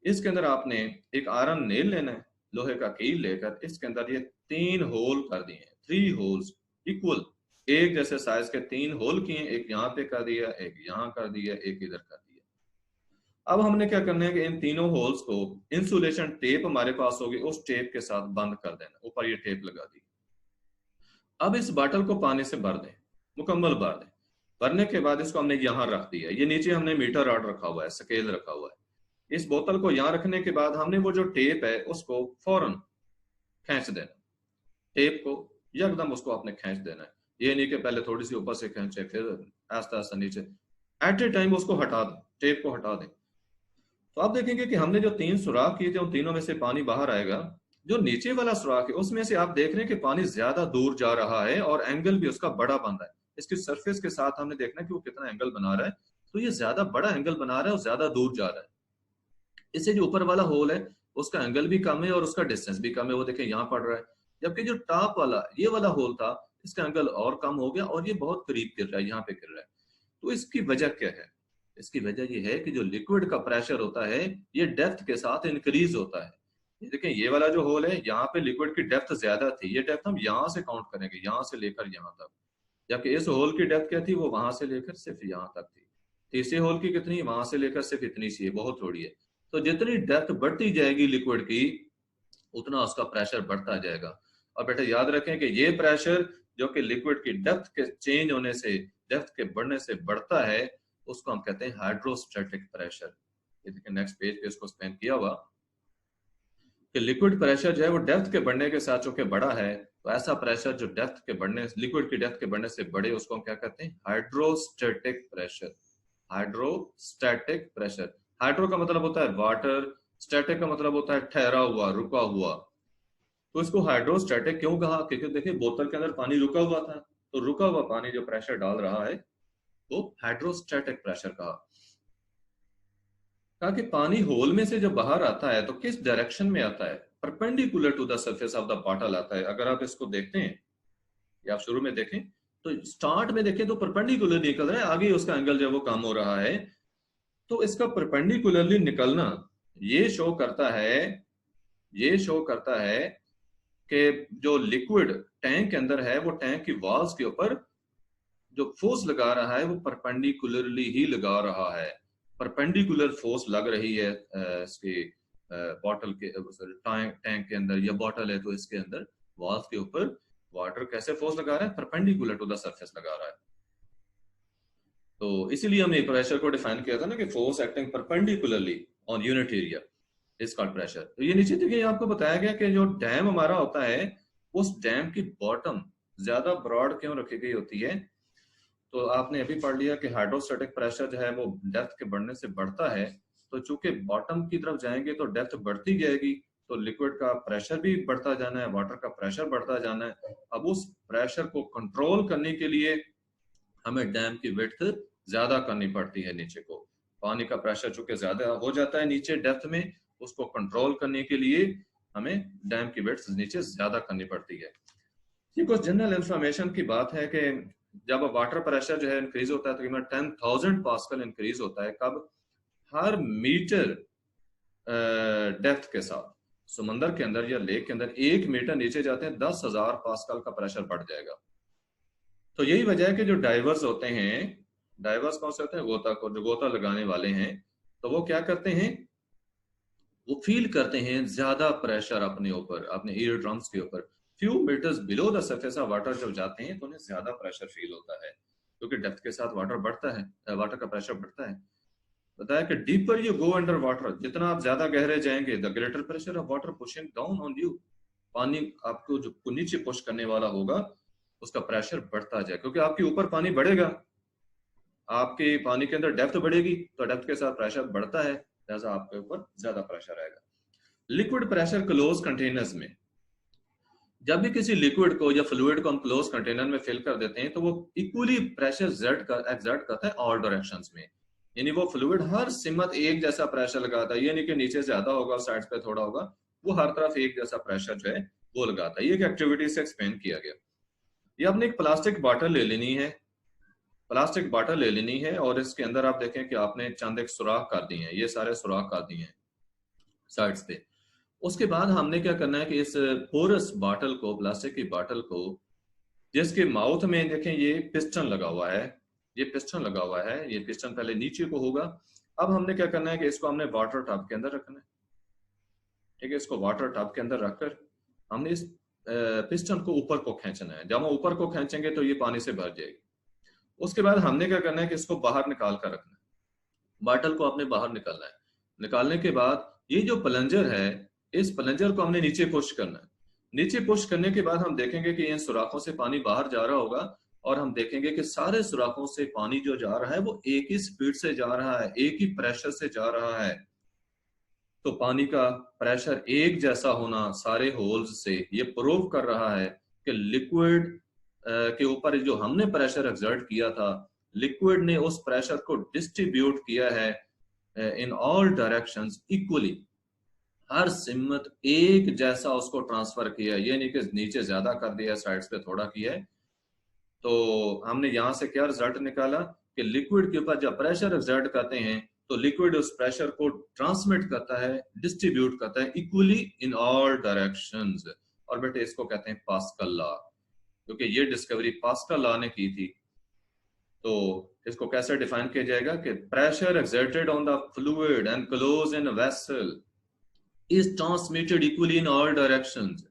इसके अंदर आपने एक आयरन नेल लेना है, लोहे का कील लेकर इसके अंदर ये 3 होल कर दिए हैं, 3 होल्स इक्वल, एक जैसे साइज के 3 होल किए, एक यहाँ पे कर दिया, एक यहाँ कर दिया, एक इधर कर दिया। अब हमने क्या करना है कि इन तीनों होल्स को इंसुलेशन टेप हमारे पास होगी, उस टेप के साथ बंद कर देना, ऊपर ये टेप लगा दी। अब इस बॉटल को पानी से भर दें, मुकम्मल भर दें। भरने के बाद इसको हमने यहाँ रख दिया, ये नीचे हमने मीटर रॉड रखा हुआ है, स्केल रखा हुआ है। इस बोतल को यहाँ रखने के बाद हमने वो जो टेप है उसको फौरन खींच देना, टेप को एकदम उसको आपने खींच देना है। ये नहीं कि पहले थोड़ी सी ऊपर से खींचे फिर आस्ता आस्ता नीचे, एट ए टाइम उसको हटा दें, टेप को हटा दें। तो आप देखेंगे कि हमने जो 3 सुराख किए थे उन तीनों में से पानी बाहर आएगा। जो नीचे वाला सुराख है उसमें से आप देख रहे हैं कि पानी ज्यादा दूर जा रहा है और एंगल भी उसका बड़ा बन रहा है। इसकी सरफेस के साथ हमने देखना है कि वो कितना एंगल बना रहा है। तो ये ज्यादा बड़ा एंगल बना रहा है और ज्यादा दूर जा रहा है। इससे जो ऊपर वाला होल है उसका एंगल भी कम है और उसका डिस्टेंस भी कम है, वो देखें यहाँ पड़ रहा है। जबकि जो टॉप वाला ये वाला होल था, इसका एंगल और कम हो गया और ये बहुत करीब गिर रहा है, यहाँ पे गिर रहा है। तो इसकी वजह क्या है? इसकी वजह ये है कि जो लिक्विड का प्रेशर होता है ये डेप्थ के साथ इंक्रीज होता है। ये देखें, ये वाला जो होल है यहाँ पे लिक्विड की डेप्थ ज्यादा थी, ये डेप्थ हम यहाँ से काउंट करेंगे, यहाँ से लेकर यहाँ तक। जबकि इस होल की डेप्थ क्या थी? वो वहां से लेकर सिर्फ यहाँ तक थी। तीसरे होल की कितनी? वहां से लेकर सिर्फ इतनी सी है, बहुत थोड़ी है। तो जितनी डेप्थ बढ़ती जाएगी लिक्विड की, उतना उसका प्रेशर बढ़ता जाएगा। और बेटा याद रखें कि ये प्रेशर जो कि लिक्विड की डेप्थ के चेंज होने से, डेप्थ के बढ़ने से बढ़ता है, उसको हम कहते हैं हाइड्रोस्टैटिक प्रेशर। ये देखिए नेक्स्ट पेज पे इसको स्पेन किया हुआ कि लिक्विड प्रेशर जो है वो डेप्थ के बढ़ने के साथ चूंकि बढ़ा है, तो ऐसा प्रेशर जो डेप्थ के बढ़ने, लिक्विड की डेप्थ के बढ़ने से बढ़े, उसको हम क्या कहते हैं? Hydrostatic pressure. Hydrostatic pressure, hydro का मतलब होता है वाटर, स्टैटिक का मतलब होता है ठहरा हुआ, रुका हुआ। तो इसको हाइड्रोस्टैटिक क्यों कहा? क्योंकि देखिए बोतल के अंदर पानी रुका हुआ था, तो रुका हुआ पानी जो प्रेशर डाल रहा है वो हाइड्रोस्टैटिक प्रेशर कहा कि पानी होल में से जब बाहर आता है तो किस डायरेक्शन में आता है? Perpendicular to the surface of the bottle आता है। अगर आप इसको देखते हैं या आप शुरू में देखें तो स्टार्ट में देखें तो परपेंडिकुलर निकल रहा है, आगे उसका एंगल जो वो कम हो रहा है। तो इसका परपेंडिकुलरली निकलना ये शो करता है, ये शो करता है कि जो लिक्विड टैंक के अंदर है वो टैंक की वॉल्स के ऊपर जो फोर्स लगा रहा है वो परपेंडिकुलरली ही लगा रहा है। परपेंडिकुलर फोर्स लग रही है इसके बॉटल के टैंक के अंदर, या बॉटल है तो इसके अंदर वॉल्स के ऊपर वाटर कैसे फोर्स लगा रहा है? परपेंडिकुलर टू द सरफेस लगा रहा है। तो इसीलिए हमने प्रेशर को डिफाइन किया था ना कि force acting perpendicularly on unit area is called pressure. तो ये नीचे देखिए आपको बताया गया कि जो डैम हमारा होता है उस डैम की बॉटम ज्यादा ब्रॉड क्यों रखी गई होती है? तो आपने अभी पढ़ लिया कि हाइड्रोस्टैटिक प्रेशर जो है वो डेप्थ के बढ़ने से बढ़ता है। तो चूंकि बॉटम की तरफ जाएंगे तो डेप्थ बढ़ती जाएगी, तो लिक्विड का प्रेशर भी बढ़ता जाना है, वाटर का प्रेशर बढ़ता जाना है। अब उस प्रेशर को कंट्रोल करने के लिए हमें डैम की विड्थ ज्यादा करनी पड़ती है। नीचे को पानी का प्रेशर चूंकि ज्यादा हो जाता है नीचे डेप्थ में, उसको कंट्रोल करने के लिए हमें डैम की विड्थ नीचे ज्यादा करनी पड़ती है। ये कुछ जनरल इंफॉर्मेशन की बात है कि जब वाटर प्रेशर जो है इंक्रीज होता है तकरीबन 10,000 पास्कल इंक्रीज होता है। कब? हर मीटर डेप्थ के साथ। समंदर के अंदर या लेक के अंदर 1 मीटर नीचे जाते हैं 10,000 पास्कल का प्रेशर बढ़ जाएगा। तो यही वजह है कि जो डाइवर्स होते हैं, डाइवर्स कौन से होते हैं? गोताखोर, जो गोता लगाने वाले हैं, तो वो क्या करते हैं? वो फील करते हैं ज्यादा प्रेशर अपने ऊपर, अपने ईयर ड्रम्स के ऊपर। Few metres below the surface of water जब जाते हैं तो उन्हें ज्यादा प्रेशर फील होता है, क्योंकि डेप्थ के साथ वाटर बढ़ता है, वाटर का प्रेशर बढ़ता है। बताया कि deeper you go under water, जितना आप ज्यादा गहरे जाएंगे the greater pressure of water pushing down on you, पानी आपको जो नीचे पुश करने वाला होगा उसका प्रेशर बढ़ता जाए, क्योंकि आपके ऊपर पानी बढ़ेगा, आपके पानी के अंदर डेप्थ बढ़ेगी तो डेप्थ के साथ प्रेशर बढ़ता है, लिहाजा आपके ऊपर ज्यादा प्रेशर आएगा। लिक्विड प्रेशर क्लोज कंटेनर्स में, जब भी किसी लिक्विड को या फ्लूइड को हम क्लोज कंटेनर में फिल कर देते हैं तो वो इक्वली प्रेशर एक्सर्ट करता है ऑल डायरेक्शंस में, यानी वो फ्लूइड हर सिमत एक जैसा प्रेशर लगाता है, यानी कि नीचे ज्यादा होगा साइड्स पे थोड़ा होगा, वो हर तरफ एक जैसा प्रेशर जो है वो लगाता है। ये एक एक्टिविटी से एक्सप्लेन किया गया। ये आपने एक प्लास्टिक बॉटल ले लेनी है, प्लास्टिक बॉटल ले लेनी है और इसके अंदर आप देखें कि आपने चंद एक सुराख कर दिए हैं, ये सारे सुराख कर दिए हैं साइड्स पे। उसके बाद हमने क्या करना है कि इस पोरस बॉटल को, प्लास्टिक की बॉटल को, जिसके माउथ में देखें ये पिस्टन लगा हुआ है, ये पिस्टन लगा हुआ है, ये पिस्टन पहले नीचे को होगा। अब हमने क्या करना है कि इसको हमने वाटर टब के अंदर रखना है, ठीक है। इसको वाटर टब के अंदर रखकर हमने इस पिस्टन को ऊपर को खींचना है। जब हम ऊपर को खींचेंगे तो ये पानी से भर जाएगी। उसके बाद हमने क्या करना है कि इसको बाहर निकाल कर रखना है, बॉटल को आपने बाहर निकालना है। निकालने के बाद ये जो प्लंजर है, इस प्लंजर को हमने नीचे पुश करना है। नीचे पुश करने के बाद हम देखेंगे कि इन सुराखों से पानी बाहर जा रहा होगा और हम देखेंगे कि सारे सुराखों से पानी जो जा रहा है वो एक ही स्पीड से जा रहा है, एक ही प्रेशर से जा रहा है। तो पानी का प्रेशर एक जैसा होना सारे होल्स से ये प्रूव कर रहा है कि लिक्विड के ऊपर जो हमने प्रेशर एक्सर्ट किया था, लिक्विड ने उस प्रेशर को डिस्ट्रीब्यूट किया है इन ऑल डायरेक्शंस इक्वली, हर सिमत एक जैसा उसको ट्रांसफर किया, ये नहीं कि नीचे ज्यादा कर दिया साइड्स पे थोड़ा किया है। तो हमने यहां से क्या रिजल्ट निकाला कि लिक्विड के ऊपर जब प्रेशर एक्सर्ट करते हैं तो लिक्विड उस प्रेशर को ट्रांसमिट करता है, डिस्ट्रीब्यूट करता है इक्वली इन ऑल डायरेक्शंस। और बेटे इसको कहते हैं पास्कल लॉ, क्योंकि ये डिस्कवरी पास्कल लॉ ने की थी। तो इसको कैसे डिफाइन किया जाएगा कि pressure exerted on the fluid and close in vessel is transmitted equally in all directions.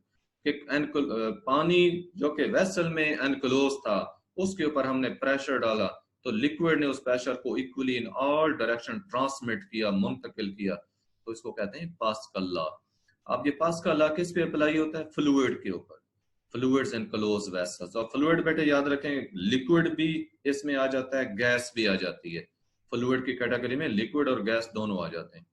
पानी जो कि वेसल में एनक्लोज था उसके ऊपर हमने प्रेशर डाला तो लिक्विड ने उस प्रेशर को equally in all direction transmit किया, मुंतकिल किया। तो इसको कहते हैं पास्कल लॉ। अब ये पास्कल लॉ किस पे अप्लाई होता है? फ्लूइड के ऊपर, फ्लूइड्स एंड क्लोज वेसल्स। और फ्लूइड बेटे याद रखें, लिक्विड भी इसमें आ जाता है, गैस भी आ जाती है। फ्लूइड की कैटेगरी में लिक्विड और गैस दोनों आ जाते हैं।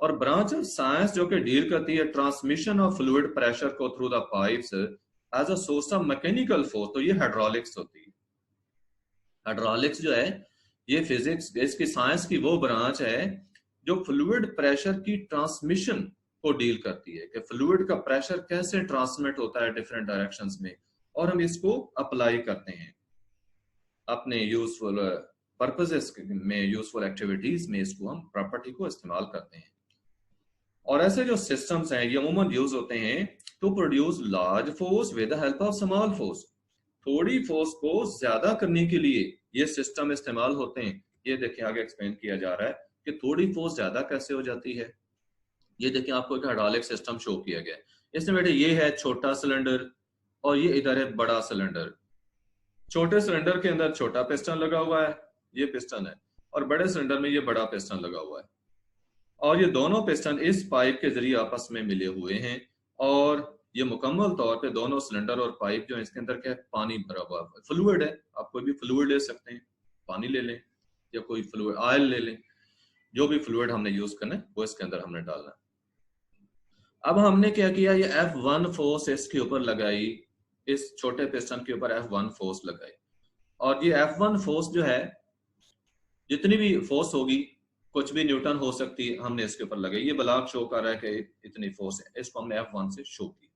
और ब्रांच ऑफ साइंस जो कि डील करती है ट्रांसमिशन ऑफ फ्लूइड प्रेशर को through the pipes as a source of mechanical force, तो ये हाइड्रोलिक्स होती है। हाइड्रोलिक्स जो है ये फिजिक्स, इसकी साइंस की वो ब्रांच है जो फ्लूइड प्रेशर की ट्रांसमिशन को डील करती है कि फ्लूइड का प्रेशर कैसे ट्रांसमिट होता है डिफरेंट डायरेक्शंस में, और हम इसको अप्लाई करते हैं अपने यूजफुल पर्पसेस में, यूजफुल एक्टिविटीज में इसको हम प्रॉपर्टी को इस्तेमाल करते हैं। और ऐसे जो सिस्टम्स हैं ये अमूमन यूज होते हैं to produce large force with the help of small force. थोड़ी फोर्स को ज्यादा करने के लिए ये सिस्टम इस्तेमाल होते हैं। ये देखिए आगे एक्सप्लेन किया जा रहा है कि थोड़ी फोर्स ज्यादा कैसे हो जाती है। ये देखिए आपको एक हाइड्रोलिक सिस्टम शो किया गया है। इसमें बेटे ये है छोटा सिलेंडर और ये इधर है बड़ा सिलेंडर। छोटे सिलेंडर के अंदर छोटा पिस्टन लगा हुआ है, ये पिस्टन है, और बड़े सिलेंडर में ये बड़ा पिस्टन लगा हुआ है। और ये दोनों पिस्टन इस पाइप के जरिए आपस में मिले हुए हैं और ये मुकम्मल तौर पे दोनों सिलेंडर और पाइप जो है इसके अंदर क्या है? पानी भरा हुआ है, फ्लूइड है। आप कोई भी फ्लूइड ले सकते हैं, पानी ले लें या कोई फ्लूइड, ऑयल ले लें, जो भी फ्लूइड हमने यूज करना है वो इसके अंदर हमने डालना है। अब हमने क्या किया, ये F1 फोर्स इसके ऊपर लगाई, इस छोटे पिस्टन के ऊपर F1 फोर्स लगाई। और ये F1 फोर्स जो है, जितनी भी फोर्स होगी, कुछ भी न्यूटन हो सकती है, हमने इसके ऊपर लगाई। ये ब्लॉक शो कर रहा है कि इतनी फोर्स है, इसको हमने F1 से शो की।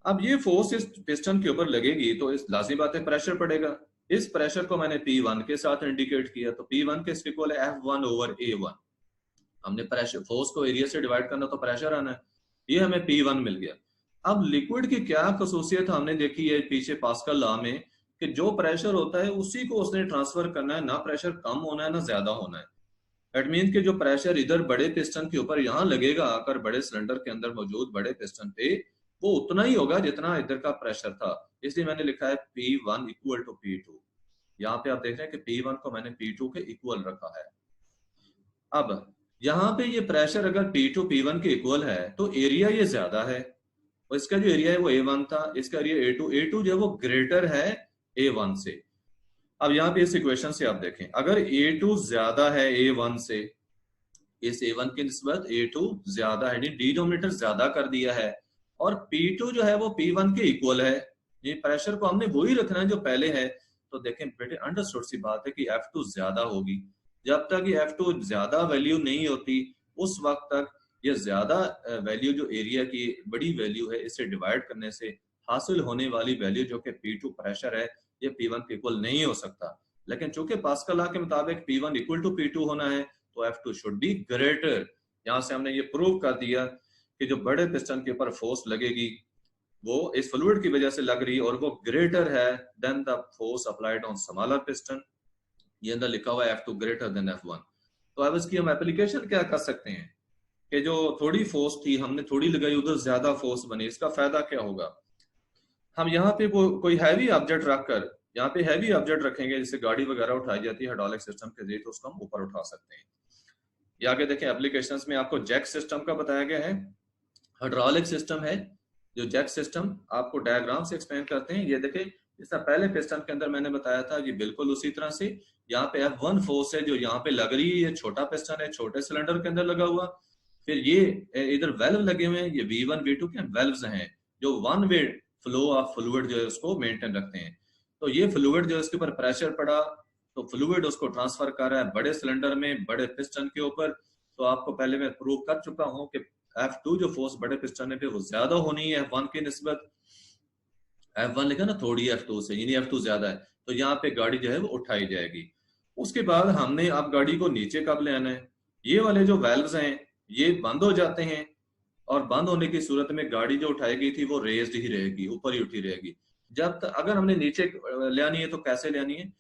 अब ये फोर्स इस पिस्टन के ऊपर लगेगी तो इस लाजिमी बात है प्रेशर पड़ेगा। इस प्रेशर को मैंने P1 के साथ इंडिकेट किया, तो P1 के इक्वल है F1 ओवर A1। हमने प्रेशर, फोर्स को एरिया से डिवाइड करना तो प्रेशर आना है, ये हमें P1 मिल गया। अब लिक्विड की क्या खसूसियत हमने देखी है पीछे पास्कल लॉ में, कि जो प्रेशर होता है उसी को उसने ट्रांसफर करना है, ना प्रेशर कम होना है ना ज्यादा होना है। दैट मीन्स कि जो प्रेशर इधर बड़े पिस्टन के ऊपर यहाँ लगेगा आकर बड़े सिलेंडर के अंदर मौजूद बड़े पिस्टन पे, वो उतना ही होगा जितना इधर का प्रेशर था। इसलिए मैंने लिखा है P1 इक्वल टू P2। यहाँ पे आप देख रहे हैं कि P1 को मैंने P2 के इक्वल रखा है। अब यहाँ पे ये प्रेशर अगर P2 P1 के इक्वल है तो एरिया ये ज्यादा है, और इसका जो एरिया है वो A1 था, इसका एरिया A2 जो है वो ग्रेटर है A1 से। अब यहाँ पे इस इक्वेशन से आप देखें, अगर A2 ज्यादा है A1 से, इस A1 की निस्बत A2 ज्यादा है, डिनोमिनेटर ज्यादा कर दिया है, और P2 जो है वो P1 के इक्वल है, ये प्रेशर को हमने वही रखना है जो पहले है। तो देखें बेटे, अंडरस्टूड सी बात है कि F2 ज्यादा होगी। जब तक ये F2 ज्यादा वैल्यू नहीं होती उस वक्त तक ये ज्यादा वैल्यू जो एरिया की बड़ी वैल्यू है, इसे डिवाइड करने से हासिल होने वाली वैल्यू जो कि P2 प्रेशर है, ये P1 के इक्वल नहीं हो सकता। लेकिन चूंकि पास्कल लॉ के मुताबिक P1 इक्वल टू P2 होना है, तो F2 शुड बी ग्रेटर। यहां से हमने ये प्रूव कर दिया कि जो बड़े पिस्टन के ऊपर फोर्स लगेगी वो इस फ्लूइड की वजह से लग रही है और वो ग्रेटर है than the force applied on smaller piston. ये अंदर लिखा हुआ है F2 ग्रेटर देन F1। तो अब इसकी हम एप्लीकेशन क्या कर सकते हैं कि जो थोड़ी फोर्स थी हमने थोड़ी लगाई, उधर ज्यादा फोर्स बनी, इसका फायदा क्या होगा। हम यहाँ पे कोई हैवी ऑब्जेक्ट रखकर, यहाँ पे हैवी ऑब्जेक्ट रखेंगे, जैसे गाड़ी वगैरह उठाई जाती है हाइड्रोलिक सिस्टम के जरिए, तो उसको हम ऊपर उठा सकते हैं। ये आगे देखें एप्लीकेशंस में आपको जैक सिस्टम का बताया गया है। हाइड्रोलिक सिस्टम है जो जैक सिस्टम, आपको डायग्राम से एक्सप्लेन करते हैं। ये देखें, इसका पहले पिस्टन के अंदर मैंने बताया था, ये बिल्कुल उसी तरह से यहाँ पे F1 फोर्स है जो यहाँ पे लग रही है, ये छोटा पिस्टन है, छोटे सिलेंडर के अंदर लगा हुआ। फिर ये इधर वेल्व लगे हुए हैं, ये V1 V2 के वेल्व्स हैं जो one way flow of fluid जो है उसको मेंटेन रखते हैं। तो ये फ्लूइड जो है उसके ऊपर प्रेशर पड़ा तो फ्लूइड उसको ट्रांसफर कर रहा है बड़े सिलेंडर में, बड़े पिस्टन के ऊपर। तो आपको पहले मैं प्रूव कर चुका हूं कि F2 जो फोर्स बड़े पिस्टन पे वो ज्यादा होनी है F1 की निस्बत। F1 लिखा ना थोड़ी F2 से, यानी F2 ज्यादा है, तो यहाँ पे गाड़ी जो है वो उठाई जाएगी। उसके बाद हमने अब गाड़ी को नीचे कब ले आना है, ये वाले जो वेल्व्स हैं ये बंद हो जाते हैं, और बंद होने की सूरत में गाड़ी जो उठाई गई थी वो रेज्ड ही रहेगी, ऊपर ही उठी रहेगी। जब तक अगर हमने नीचे ले आनी है तो कैसे ले आनी है,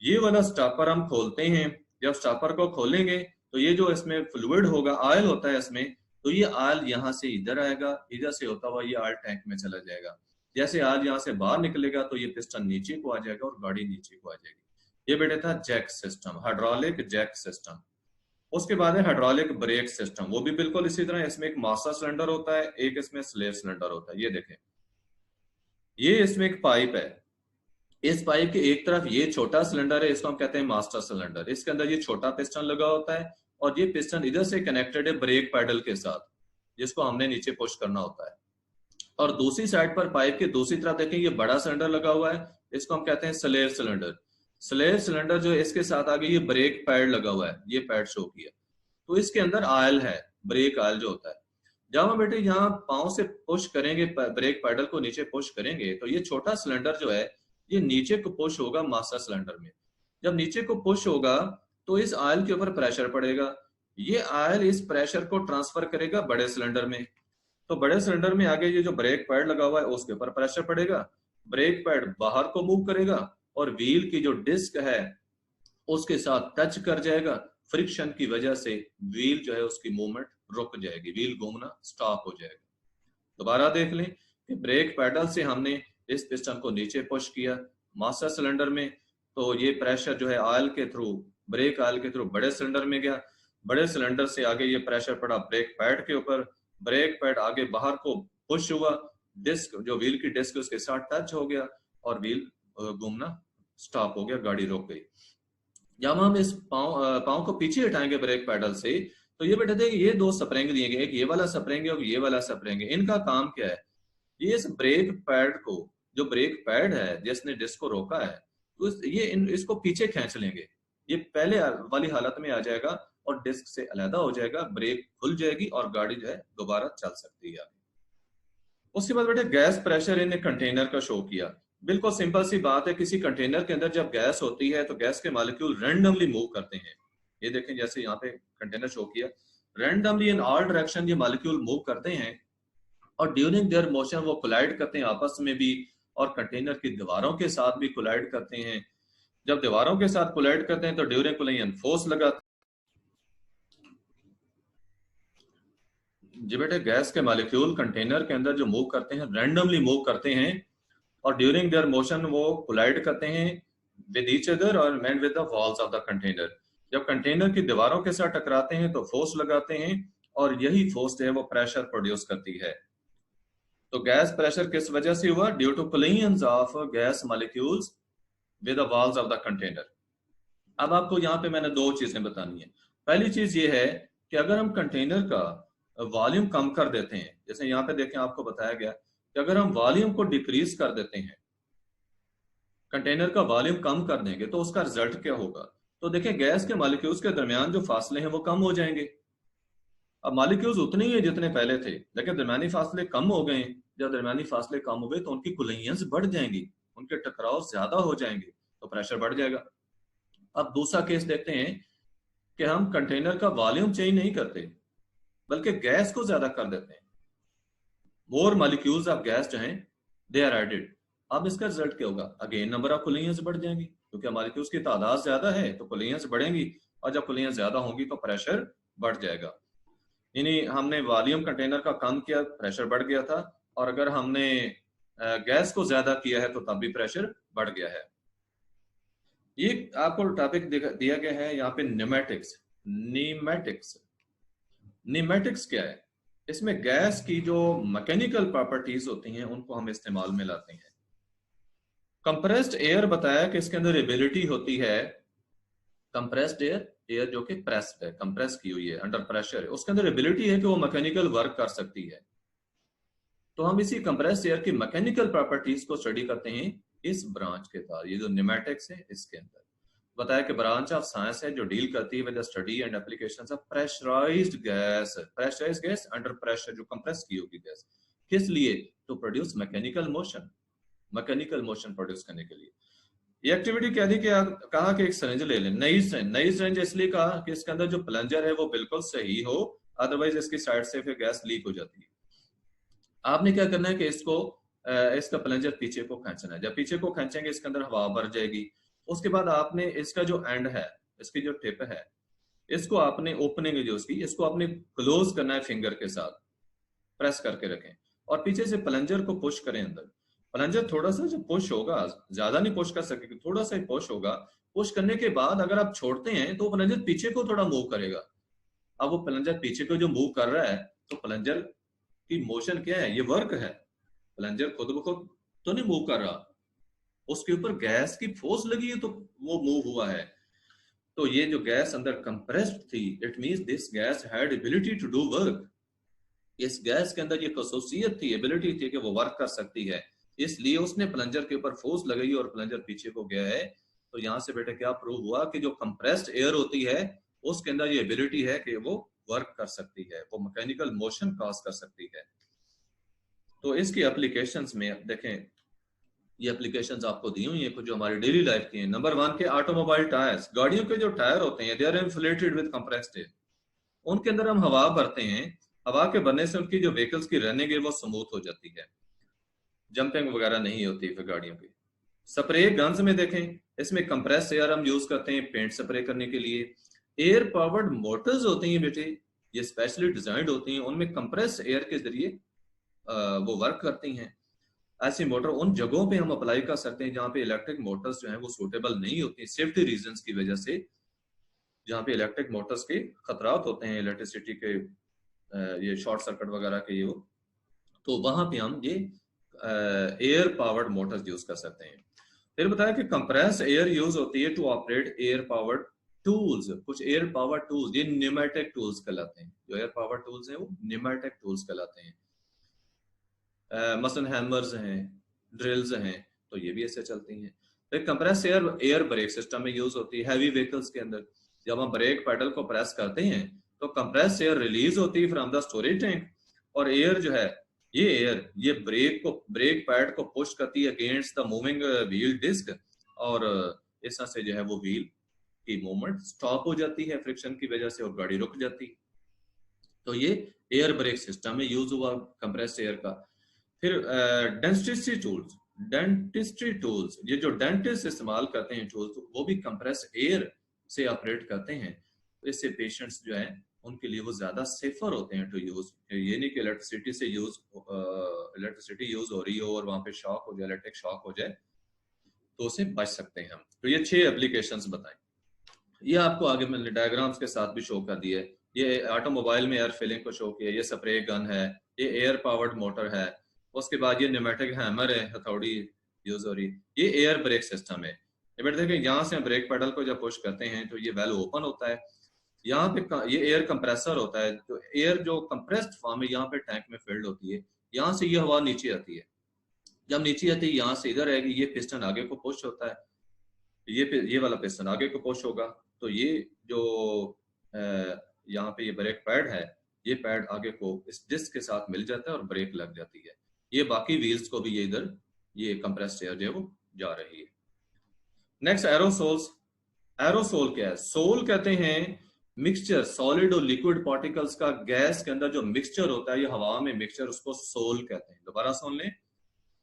ये वाला स्टॉपर हम खोलते हैं। जब स्टॉपर को खोलेंगे तो ये जो इसमें फ्लूइड होगा, ऑयल होता है इसमें, तो ये ऑयल यहाँ से इधर आएगा, इधर से होता हुआ ये ऑयल टैंक में चला जाएगा। जैसे ऑयल यहाँ से बाहर निकलेगा तो ये पिस्टन नीचे को आ जाएगा और गाड़ी नीचे को आ जाएगी। ये बेटे था jack system, hydraulic jack system. उसके बाद है हाइड्रोलिक ब्रेक सिस्टम, वो भी बिल्कुल इसी तरह, इसमें एक मास्टर सिलेंडर होता है, एक इसमें स्लेव सिलेंडर होता है। ये देखें, ये इसमें एक पाइप है, इस पाइप के एक तरफ ये छोटा सिलेंडर है, इसको हम कहते हैं मास्टर सिलेंडर। इसके अंदर ये छोटा पिस्टन लगा होता है और ये पिस्टन इधर से कनेक्टेड है ब्रेक पैडल के साथ, जिसको हमने नीचे पुश करना होता है। और दूसरी साइड पर पाइप के दूसरी तरफ देखें, ये बड़ा सिलेंडर लगा हुआ है, इसको हम कहते हैं स्लेव सिलेंडर। स्लेव सिलेंडर जो है इसके साथ आगे ये ब्रेक पैड लगा हुआ है, ये पैड शो किया, तो इसके अंदर ऑयल है, ब्रेक ऑयल जो होता है। जब हम बेटे यहाँ पांव से पुश करेंगे, ब्रेक पैडल को नीचे पुश करेंगे, तो ये छोटा सिलेंडर जो है ये नीचे को पुश होगा मास्टर सिलेंडर में। जब नीचे को पुश होगा तो इस ऑयल के ऊपर प्रेशर पड़ेगा, ये ऑयल इस प्रेशर को ट्रांसफर करेगा बड़े सिलेंडर में। तो बड़े सिलेंडर में आगे ये जो ब्रेक पैड लगा हुआ है उसके ऊपर प्रेशर पड़ेगा, ब्रेक पैड बाहर को मूव करेगा और व्हील की जो डिस्क है उसके साथ टच कर जाएगा। फ्रिक्शन की वजह से व्हील जो है उसकी मूवमेंट रुक जाएगी, व्हील घूमना स्टॉप हो जाएगा। दोबारा देख लें कि ब्रेक पैडल से हमने इस पिस्टन को नीचे पुश किया मास्टर सिलेंडर में, तो ये प्रेशर जो है ऑयल के थ्रू, ब्रेक ऑयल के थ्रू बड़े सिलेंडर में गया, बड़े सिलेंडर से आगे ये प्रेशर पड़ा ब्रेक पैड के ऊपर, ब्रेक पैड आगे बाहर को पुश हुआ, डिस्क जो व्हील की डिस्क उसके साथ टच हो गया और व्हील घूमना स्टॉप हो गया, गाड़ी रुक गई। जब हम इस पाँव को पीछे हटाएंगे ब्रेक पैडल से, तो ये बेटा देखिए ये दो स्प्रिंग दिए गए, एक ये वाला स्प्रिंग है और ये वाला स्प्रिंग है। इनका काम क्या है, ये इस ब्रेक पैड को, जो ब्रेक पैड है जिसने डिस्क को रोका है, तो ये इसको पीछे खींच लेंगे, ये पहले वाली हालत में आ जाएगा और डिस्क से अलहदा हो जाएगा, ब्रेक खुल जाएगी और गाड़ी जो है दोबारा चल सकती है। उसके बाद बेटे गैस प्रेशर इन कंटेनर का शो किया। बिल्कुल सिंपल सी बात है, किसी कंटेनर के अंदर जब गैस होती है तो गैस के मॉलिक्यूल रैंडमली मूव करते हैं। ये देखें जैसे यहाँ पे कंटेनर शो किया, रैंडमली इन ऑल डायरेक्शन ये मॉलिक्यूल मूव करते हैं और ड्यूरिंग देयर मोशन वो कोलाइड करते हैं आपस में भी और कंटेनर की दीवारों के साथ भी कोलाइड करते हैं। जब दीवारों के साथ कोलाइड करते हैं तो ड्यूरिंग कोलिजन फोर्स लगाते जी बेटे, गैस के मॉलिक्यूल कंटेनर के अंदर जो मूव करते हैं रैंडमली मूव करते हैं और ड्यूरिंग देयर मोशन वो कोलाइड करते हैं विद ईच अदर और and with the walls of the container. जब कंटेनर की दीवारों के साथ टकराते हैं तो फोर्स लगाते हैं और यही फोर्स जो है वो प्रेशर प्रोड्यूस करती है। तो गैस प्रेशर किस वजह से हुआ? Due to collisions of gas molecules with the walls of the container. अब आपको यहाँ पे मैंने दो चीजें बतानी है। पहली चीज ये है कि अगर हम कंटेनर का वॉल्यूम कम कर देते हैं, जैसे यहाँ पे देखें आपको बताया गया कि अगर हम वॉल्यूम को डिक्रीज कर देते हैं, कंटेनर का वॉल्यूम कम कर देंगे तो उसका रिजल्ट क्या होगा? तो देखें गैस के मॉलिक्यूल्स के दरमियान जो फासले हैं वो कम हो जाएंगे। अब मॉलिक्यूल्स उतने ही है जितने पहले थे, लेकिन दरमियानी फासले कम हो गए। जब दरमियानी फासले कम हो गए तो उनकी कोलिजन्स बढ़ जाएंगी, उनके टकराव ज्यादा हो जाएंगे, तो प्रेशर बढ़ जाएगा। अब दूसरा केस देखते हैं कि हम कंटेनर का वॉल्यूम चेंज नहीं करते बल्कि गैस को ज्यादा कर देते हैं। मोर मॉलिक्यूल्स ऑफ गैस जो हैं दे आर एडेड। अब इसका रिजल्ट क्या होगा? अगेन नंबर ऑफ कोलिजन्स बढ़ जाएंगी, क्योंकि मॉलिक्यूल्स की तादाद ज्यादा है तो कोलिजन्स बढ़ेंगी, और जब कोलिजन्स ज्यादा होंगी तो प्रेशर बढ़ जाएगा। यानी हमने वॉल्यूम कंटेनर का कम किया, प्रेशर बढ़ गया था, और अगर हमने गैस को ज्यादा किया है तो तब भी प्रेशर बढ़ गया है। ये आपको टॉपिक दिया गया है यहाँ पे न्यूमेटिक्स। न्यूमेटिक्स क्या है? इसमें गैस की जो मैकेनिकल प्रॉपर्टीज होती हैं उनको हम इस्तेमाल में लाते हैं। कंप्रेस्ड एयर बताया कि इसके अंदर एबिलिटी होती है, कंप्रेस्ड एयर जो कि प्रेस्ड है, कंप्रेस की हुई है, अंडर प्रेशर है, उसके अंदर एबिलिटी है कि वो मैकेनिकल वर्क कर सकती है। तो हम इसी कंप्रेस्ड एयर की मैकेनिकल प्रॉपर्टीज को स्टडी करते हैं इस ब्रांच के साथ। ये जो न्यूमेटिक्स है इसके अंदर बताया कि ब्रांच ऑफ साइंस है जो डील करती है with the study and applications of pressurized gas under pressure, जो कंप्रेस की होगी गैस। किस लिए? To produce mechanical motion produce करने के लिए। ये एक्टिविटी क्या थी कि कहा कि एक सिरिंज ले लें, नई सिरिंज इसलिए कहा कि इसके अंदर जो प्लंजर है वो बिल्कुल सही हो, अदरवाइज इसकी साइड से फिर गैस लीक हो जाती है। आपने क्या करना है कि इसका प्लंजर पीछे को खींचना है। जब पीछे को खींचेंगे इसके अंदर हवा भर जाएगी। उसके बाद आपने इसका जो एंड है, इसकी जो टिप है, इसको आपने ओपनिंग जो इसको आपने क्लोज करना है फिंगर के साथ, प्रेस करके रखें और पीछे से प्लंजर को पुश करें अंदर। प्लंजर थोड़ा सा जो पुश होगा, ज्यादा नहीं पुश कर सकेगी, थोड़ा सा ही पुश होगा। पुश करने के बाद अगर आप छोड़ते हैं तो प्लंजर पीछे को थोड़ा मूव करेगा। अब वो प्लंजर पीछे को जो मूव कर रहा है तो प्लंजर की मोशन क्या है? ये वर्क है। प्लंजर खुद ब खुद तो नहीं मूव कर रहा, उसके ऊपर गैस की फोर्स लगी है तो वो मूव हुआ है। तो ये जो गैस अंदर कंप्रेस्ड थी, it means this gas had ability to do work. इस गैस के अंदर ये खसूसियत थी, एबिलिटी थी कि वो वर्क कर सकती है, इसलिए उसने प्लंजर के ऊपर फोर्स लगाई और प्लंजर पीछे को गया है। तो यहां से बेटा क्या प्रूव हुआ कि जो कंप्रेस्ड एयर होती है उसके अंदर ये एबिलिटी है कि वो वर्क कर सकती है, वो मैकेनिकल मोशन कॉज कर सकती है। तो इसकी एप्लीकेशंस में देखें, ये एप्लीकेशंस आपको दी हुई है कुछ जो हमारी डेली लाइफ की हैं। नंबर 1 के ऑटोमोबाइल टायर्स, गाड़ियों के जो टायर होते हैं, they are inflated with compressed air. उनके अंदर हम हवा भरते हैं, हवा के भरने से उनकी जो व्हीकल्स की रनिंग है वो स्मूथ हो जाती है, जंपिंग वगैरह नहीं होती फिर गाड़ियों की। स्प्रे गन्स में देखें, इसमें कंप्रेस एयर हम यूज करते हैं पेंट स्प्रे करने के लिए। एयर पावर्ड मोटर्स होती हैं बेटे, ये स्पेशली डिजाइंड होती हैं, उनमें कंप्रेस एयर के जरिए वो वर्क करती हैं। ऐसी मोटर उन जगहों पे हम अप्लाई कर सकते हैं जहां पे इलेक्ट्रिक मोटर्स जो है वो सूटेबल नहीं होती, सेफ्टी रीजंस की वजह से, जहां पे इलेक्ट्रिक मोटर्स के खतरात होते हैं, इलेक्ट्रिसिटी के ये शॉर्ट सर्किट वगैरह के, ये हो, तो वहां पे हम ये एयर पावर्ड मोटर्स यूज कर सकते हैं। फिर बताया कि कंप्रेस एयर यूज होती है to operate air powered tools. कुछ एयर पावर टूल्स ये न्यूमेटिक टूल्स कहलाते हैं, जो एयर पावर टूल्स हैं वो न्यूमेटिक टूल्स कहलाते हैं। मसलन हैमर्स हैं, ड्रिल्स हैं, तो ये भी ऐसे चलती हैं। फिर कंप्रेस एयर ब्रेक सिस्टम में यूज होती है हैवी व्हीकल्स के अंदर। जब हम ब्रेक पेडल को प्रेस करते हैं तो कंप्रेस एयर रिलीज होती है फ्रॉम द स्टोरेज टैंक, और एयर जो है ये ब्रेक पैड को पुश करती है against the moving wheel disc, और इस तरह से जो है वो व्हील की मूवमेंट स्टॉप हो जाती है फ्रिक्शन की वजह से और गाड़ी रुक जाती है। तो ये एयर ब्रेक सिस्टम में यूज हुआ कंप्रेस्ड एयर का। फिर डेंटिस्ट्री टूल्स, ये जो डेंटिस्ट इस्तेमाल करते हैं टूल्स, वो भी कंप्रेस्ड एयर से ऑपरेट करते हैं। तो इससे पेशेंट्स जो है उनके लिए वो ज्यादा सेफर होते हैं टू यूज। ये नहीं कि इलेक्ट्रिसिटी यूज हो रही हो और वहां पे शॉक हो जाए, इलेक्ट्रिक शॉक हो जाए, तो उसे बच सकते हैं हम। तो ये 6 एप्लीकेशंस बताएं। ये आपको आगे मैंने डायग्राम्स के साथ भी शो कर दिया है। ये ऑटोमोबाइल में एयर फिलिंग को शो किया, ये स्प्रे गन है, ये एयर पावर्ड मोटर है, उसके बाद ये न्यूमेटिक हैमर है, हथौड़ी यूज हो रही, ये एयर ब्रेक सिस्टम है। ये बेटा देखें, यहाँ से ब्रेक पेडल को जब पुश करते हैं तो ये वेल्व ओपन होता है, यहाँ पे ये एयर कंप्रेसर होता है, तो एयर जो कंप्रेस्ड फॉर्म है यहाँ पे टैंक में फिल्ड होती है, यहाँ से ये हवा नीचे आती है, जब नीचे आती है यहाँ से इधर आएगी, ये पिस्टन आगे को पुश होता है, ये वाला पिस्टन आगे को पुश होगा, तो ये जो यहाँ पे ये ब्रेक पैड है, ये पैड आगे को इस डिस्क के साथ मिल जाता है और ब्रेक लग जाती है। ये बाकी व्हील्स को भी ये इधर ये कंप्रेस्ड एयर जो है वो जा रही है। Next aerosols. एरोसोल क्या है? सोल कहते हैं मिक्सचर, सॉलिड और लिक्विड पार्टिकल्स का गैस के अंदर जो मिक्सचर होता है, ये हवा में मिक्सचर, उसको सोल कहते हैं। दोबारा सुन लें,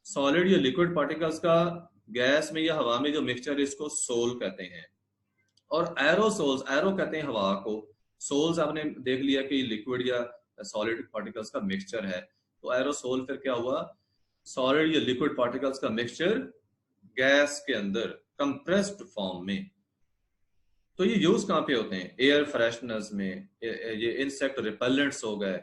सॉलिड या लिक्विड पार्टिकल्स का गैस में या हवा में जो मिक्सचर है, इसको सोल कहते हैं। और एरोसोल्स, एरो कहते हैं हवा को, सोल्स आपने देख लिया कि लिक्विड या सॉलिड पार्टिकल्स का मिक्सचर है, तो एरोसोल फिर क्या हुआ? सॉलिड या लिक्विड पार्टिकल्स का मिक्सचर गैस के अंदर कंप्रेस्ड फॉर्म में। तो ये यूज कहाँ पे होते हैं? एयर फ्रेशनर्स में, ये इंसेक्ट रिपेलेंट्स हो गए,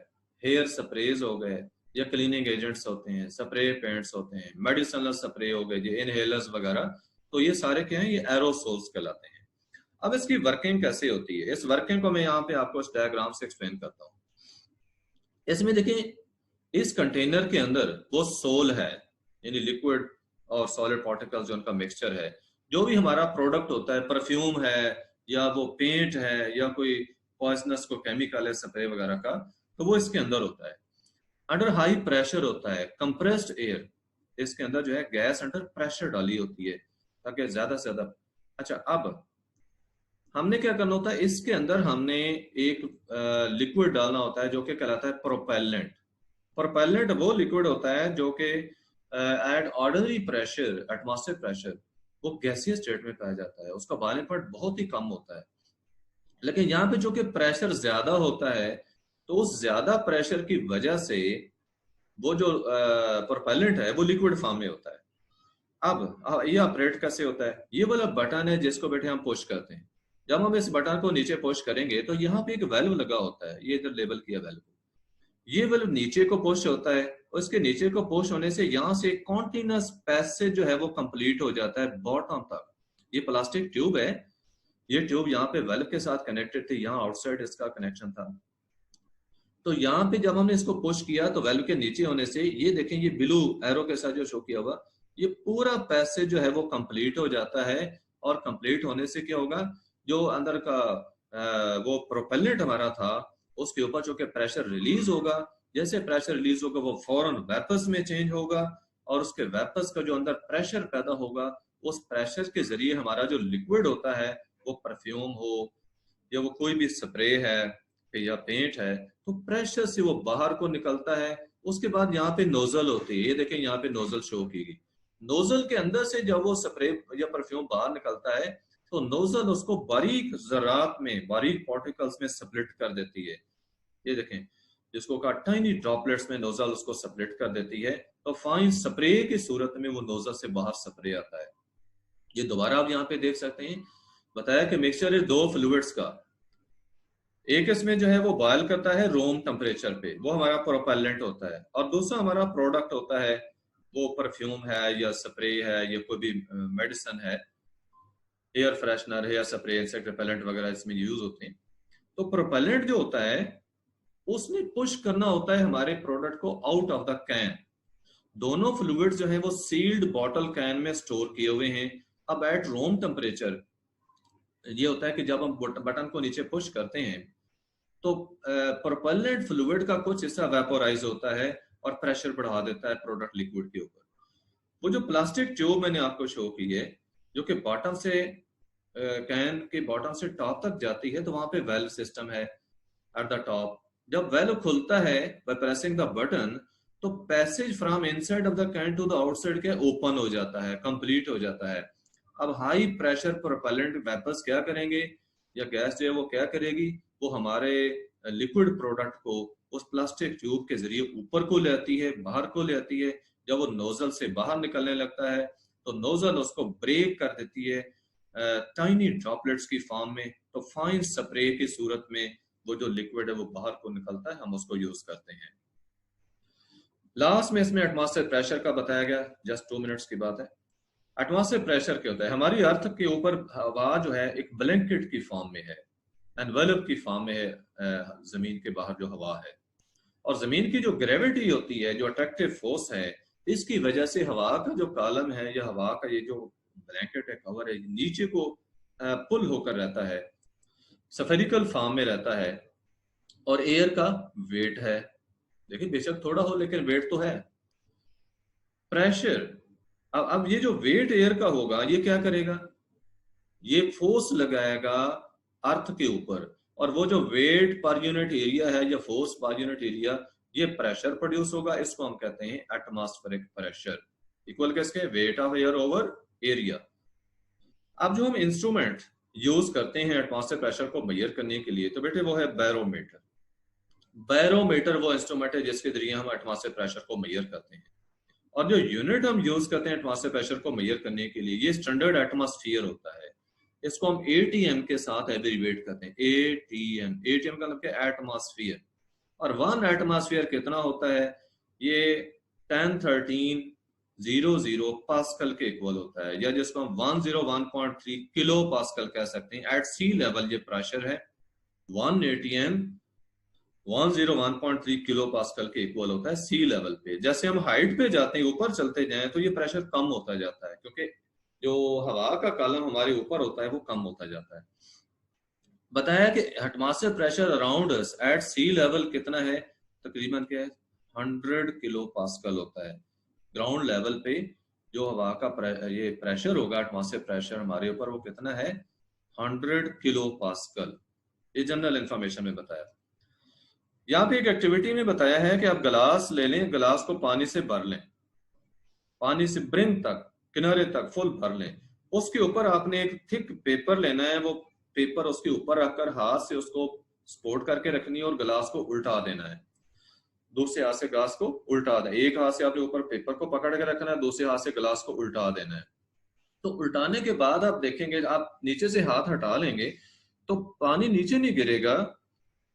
हेयर स्प्रेज हो गए, या क्लीनिंग एजेंट्स होते हैं, स्प्रे पेंट्स होते हैं, मेडिसिनल स्प्रे हो गए, ये इनहेलर्स वगैरह, तो ये सारे क्या हैं? ये एरोसोल्स कहलाते हैं। अब इसकी वर्किंग कैसे होती है? इस वर्किंग को मैं यहाँ पे आपको इस डायग्राम से एक्सप्लेन करता हूँ। इसमें देखिए, इस कंटेनर के अंदर वो सोल है, यानी लिक्विड और सॉलिड पार्टिकल्स जो उनका मिक्सचर है। जो भी हमारा प्रोडक्ट होता है, परफ्यूम है या वो पेंट है या कोई पॉइजनस को केमिकल है स्प्रे वगैरह का, तो वो इसके अंदर होता है। अंडर हाई प्रेशर होता है, कंप्रेस्ड एयर, इसके अंदर जो है गैस अंडर प्रेशर डाली होती है ताकि ज्यादा से ज्यादा। अच्छा, अब हमने क्या करना होता है? इसके अंदर हमने एक लिक्विड डालना होता है जो कि कहलाता है प्रोपेलेंट। प्रोपेलेंट वो लिक्विड होता है जो कि at ordinary pressure, atmosphere pressure, वो गैसीय स्टेट में पाया जाता है, उसका बॉइलिंग पॉइंट बहुत ही कम होता है। लेकिन यहाँ पे जो कि प्रेशर ज्यादा होता है, तो उस ज्यादा प्रेशर की वजह से वो जो प्रोपेलेंट है वो लिक्विड फॉर्म में होता है। अब ये ऑपरेट कैसे होता है? ये वाला बटन है जिसको बैठे हम पुश करते हैं। जब हम इस बटन को नीचे पुश करेंगे तो यहाँ पे एक वेल्व लगा होता है, ये इधर लेबल किया वेल्व, ये वेल्व नीचे को पुश होता है, और इसके नीचे को पुश होने से यहाँ से कॉन्टिन्यूस पैसेज जो है वो कंप्लीट हो जाता है बॉटम तक। ये प्लास्टिक ट्यूब है, ये ट्यूब यहाँ पे वेल्व के साथ कनेक्टेड थी, यहाँ आउटसाइड इसका कनेक्शन था। तो यहाँ पे जब हमने इसको पुश किया तो वेल्व के नीचे होने से ये देखें, ये ब्लू एरो के साथ जो शो किया हुआ, ये पूरा पैसेज जो है वो कंप्लीट हो जाता है। और कंप्लीट होने से क्या होगा? जो अंदर का वो प्रोपेलेंट हमारा था, उसके ऊपर जो कि प्रेशर रिलीज होगा, जैसे प्रेशर रिलीज होगा वो फौरन वेपर्स में चेंज होगा, और उसके वेपर्स का जो अंदर प्रेशर पैदा होगा, उस प्रेशर के जरिए हमारा जो लिक्विड होता है, वो परफ्यूम हो या वो कोई भी स्प्रे है या पेंट है, तो प्रेशर से वो बाहर को निकलता है। उसके बाद यहाँ पे नोजल होती है, ये देखें यहाँ पे नोजल शो की गई। नोजल के अंदर से जब वो स्प्रे या परफ्यूम बाहर निकलता है, तो नोजल उसको बारीक जरात में, बारीक पार्टिकल्स में स्प्लिट कर देती है। ये देखें, जिसको कहा टाइनी ड्रॉपलेट्स में नोजल उसको स्प्लिट कर देती है, तो फाइन स्प्रे की सूरत में वो नोजल से बाहर स्प्रे आता है। ये दोबारा आप यहाँ पे देख सकते हैं, बताया कि मिक्सचर है दो फ्लूइड्स का, एक इसमें जो है वो बॉयल करता है रूम टेम्परेचर पे, वो हमारा प्रोपेलेंट होता है, और दूसरा हमारा प्रोडक्ट होता है, वो परफ्यूम है या स्प्रे है या कोई भी मेडिसिन है, एयर फ्रेशनर है या स्प्रे, इंसेक्ट रिपेलेंट वगैरह इसमें यूज होते हैं। तो प्रोपेलेंट जो होता है उसने पुश करना होता है हमारे प्रोडक्ट को आउट ऑफ द कैन। दोनों फ्लूइड्स जो है वो सील्ड बॉटल कैन में स्टोर किए हुए हैं। अब एट रूम टेम्परेचर ये होता है कि जब हम बटन को नीचे पुश करते हैं तो प्रोपेलेंट फ्लूइड का कुछ हिस्सा वेपोराइज होता है और प्रेशर बढ़ा देता है प्रोडक्ट लिक्विड के ऊपर। वो जो प्लास्टिक ट्यूब मैंने आपको शो की है, जो कि बॉटम से कैन के बॉटम से टॉप तक जाती है, तो वहां पे वेल्व सिस्टम है एट द टॉप। जब वेल्व खुलता है बाय प्रेसिंग द बटन, तो passage from inside of the can to the outside के ओपन हो जाता है, कंप्लीट हो जाता है। अब हाई प्रेशर प्रोपेलेंट वेपर्स क्या करेंगे, या गैस जो है वो क्या करेगी, वो हमारे लिक्विड प्रोडक्ट को उस प्लास्टिक ट्यूब के जरिए ऊपर को ले आती है, बाहर को ले आती है। जब वो नोजल से बाहर निकलने लगता है तो नोजल उसको ब्रेक कर देती है, टाइनी ड्रॉपलेट्स की फॉर्म में, तो फाइन स्प्रे की सूरत में वो जो लिक्विड है वो बाहर को निकलता है, हम उसको यूज करते हैं। लास्ट में इसमें एटमॉस्फेयर प्रेशर का बताया गया, जस्ट 2 मिनट्स की बात है। एटमॉस्फेयर प्रेशर क्या होता है? हमारी अर्थ के ऊपर हवा जो है एक ब्लैंकेट की फॉर्म में है, एनवेलप की फॉर्म में है, जमीन के बाहर जो हवा है, और जमीन की जो ग्रेविटी होती है, जो अट्रैक्टिव फोर्स है, इसकी वजह से हवा का जो कॉलम है या हवा का ये जो ब्लैंकेट है, कवर है, नीचे को पुल होकर रहता है, स्फेरिकल फॉर्म में रहता है, और एयर का वेट है, देखिए बेशक थोड़ा हो लेकिन वेट तो है। प्रेशर, अब ये जो वेट एयर का होगा ये क्या करेगा? ये फोर्स लगाएगा अर्थ के ऊपर, और वो जो वेट पर यूनिट एरिया है या फोर्स पर यूनिट एरिया, ये प्रेशर प्रोड्यूस होगा, इसको हम कहते हैं एटमॉस्फेरिक प्रेशर, इक्वल किसके? Weight of air over area. अब जो हम इंस्ट्रूमेंट यूज करते हैं एटमॉस्फेयर प्रेशर को मेजर करने के लिए, तो बेटे वो है बैरोमीटर। बैरोमीटर वो इंस्ट्रूमेंट है जिसके जरिए हम एटमॉस्फेयर प्रेशर को मेजर करते हैं, और जो यूनिट हम यूज करते हैं एटमॉस्फेयर प्रेशर को मेजर करने के लिए, ये स्टैंडर्ड एटमॉस्फेयर होता है, इसको हम एटीएम के साथ एब्रिविएट करते हैं। एटीएम, एटीएम का मतलब क्या? एटमॉस्फेयर। और 1 एटमॉस्फेयर कितना होता है? ये 101300 पास्कल के इक्वल होता है, या जिसको हम 101.3 किलो पास्कल कह सकते हैं। एट सी लेवल ये प्रेशर है 1 एटीएम 101.3 किलो पास्कल के इक्वल होता है सी लेवल पे। जैसे हम हाइट पे जाते हैं, ऊपर चलते जाएं, तो ये प्रेशर कम होता जाता है, क्योंकि जो हवा का कॉलम हमारे ऊपर होता है वो कम होता जाता है। बताया कि atmosphere pressure around us at sea level कितना है? तकरीबन क्या है? 100 किलो पास्कल होता है। ग्राउंड लेवल पे जो हवा का ये प्रेशर होगा, एटमॉस्फेयर प्रेशर हमारे ऊपर, वो कितना है? 100 किलो पास्कल। ये जनरल इंफॉर्मेशन में बताया। यहाँ पे एक एक्टिविटी में बताया है कि आप गिलास ले लें, गिलास को पानी से भर लें, पानी से ब्रिम तक, किनारे तक फुल भर लें। उसके ऊपर आपने एक थिक पेपर लेना है, वो पेपर उसके ऊपर रखकर हाथ से उसको सपोर्ट करके रखनी है और गिलास को उल्टा देना है। दूसरे हाथ से गिलास को उल्टा देना, एक हाथ से आपने ऊपर पेपर को पकड़ के रखना है, दूसरे हाथ से गिलास को उल्टा देना है। तो उल्टाने के बाद आप देखेंगे, आप नीचे से हाथ हटा लेंगे तो पानी नीचे नहीं गिरेगा।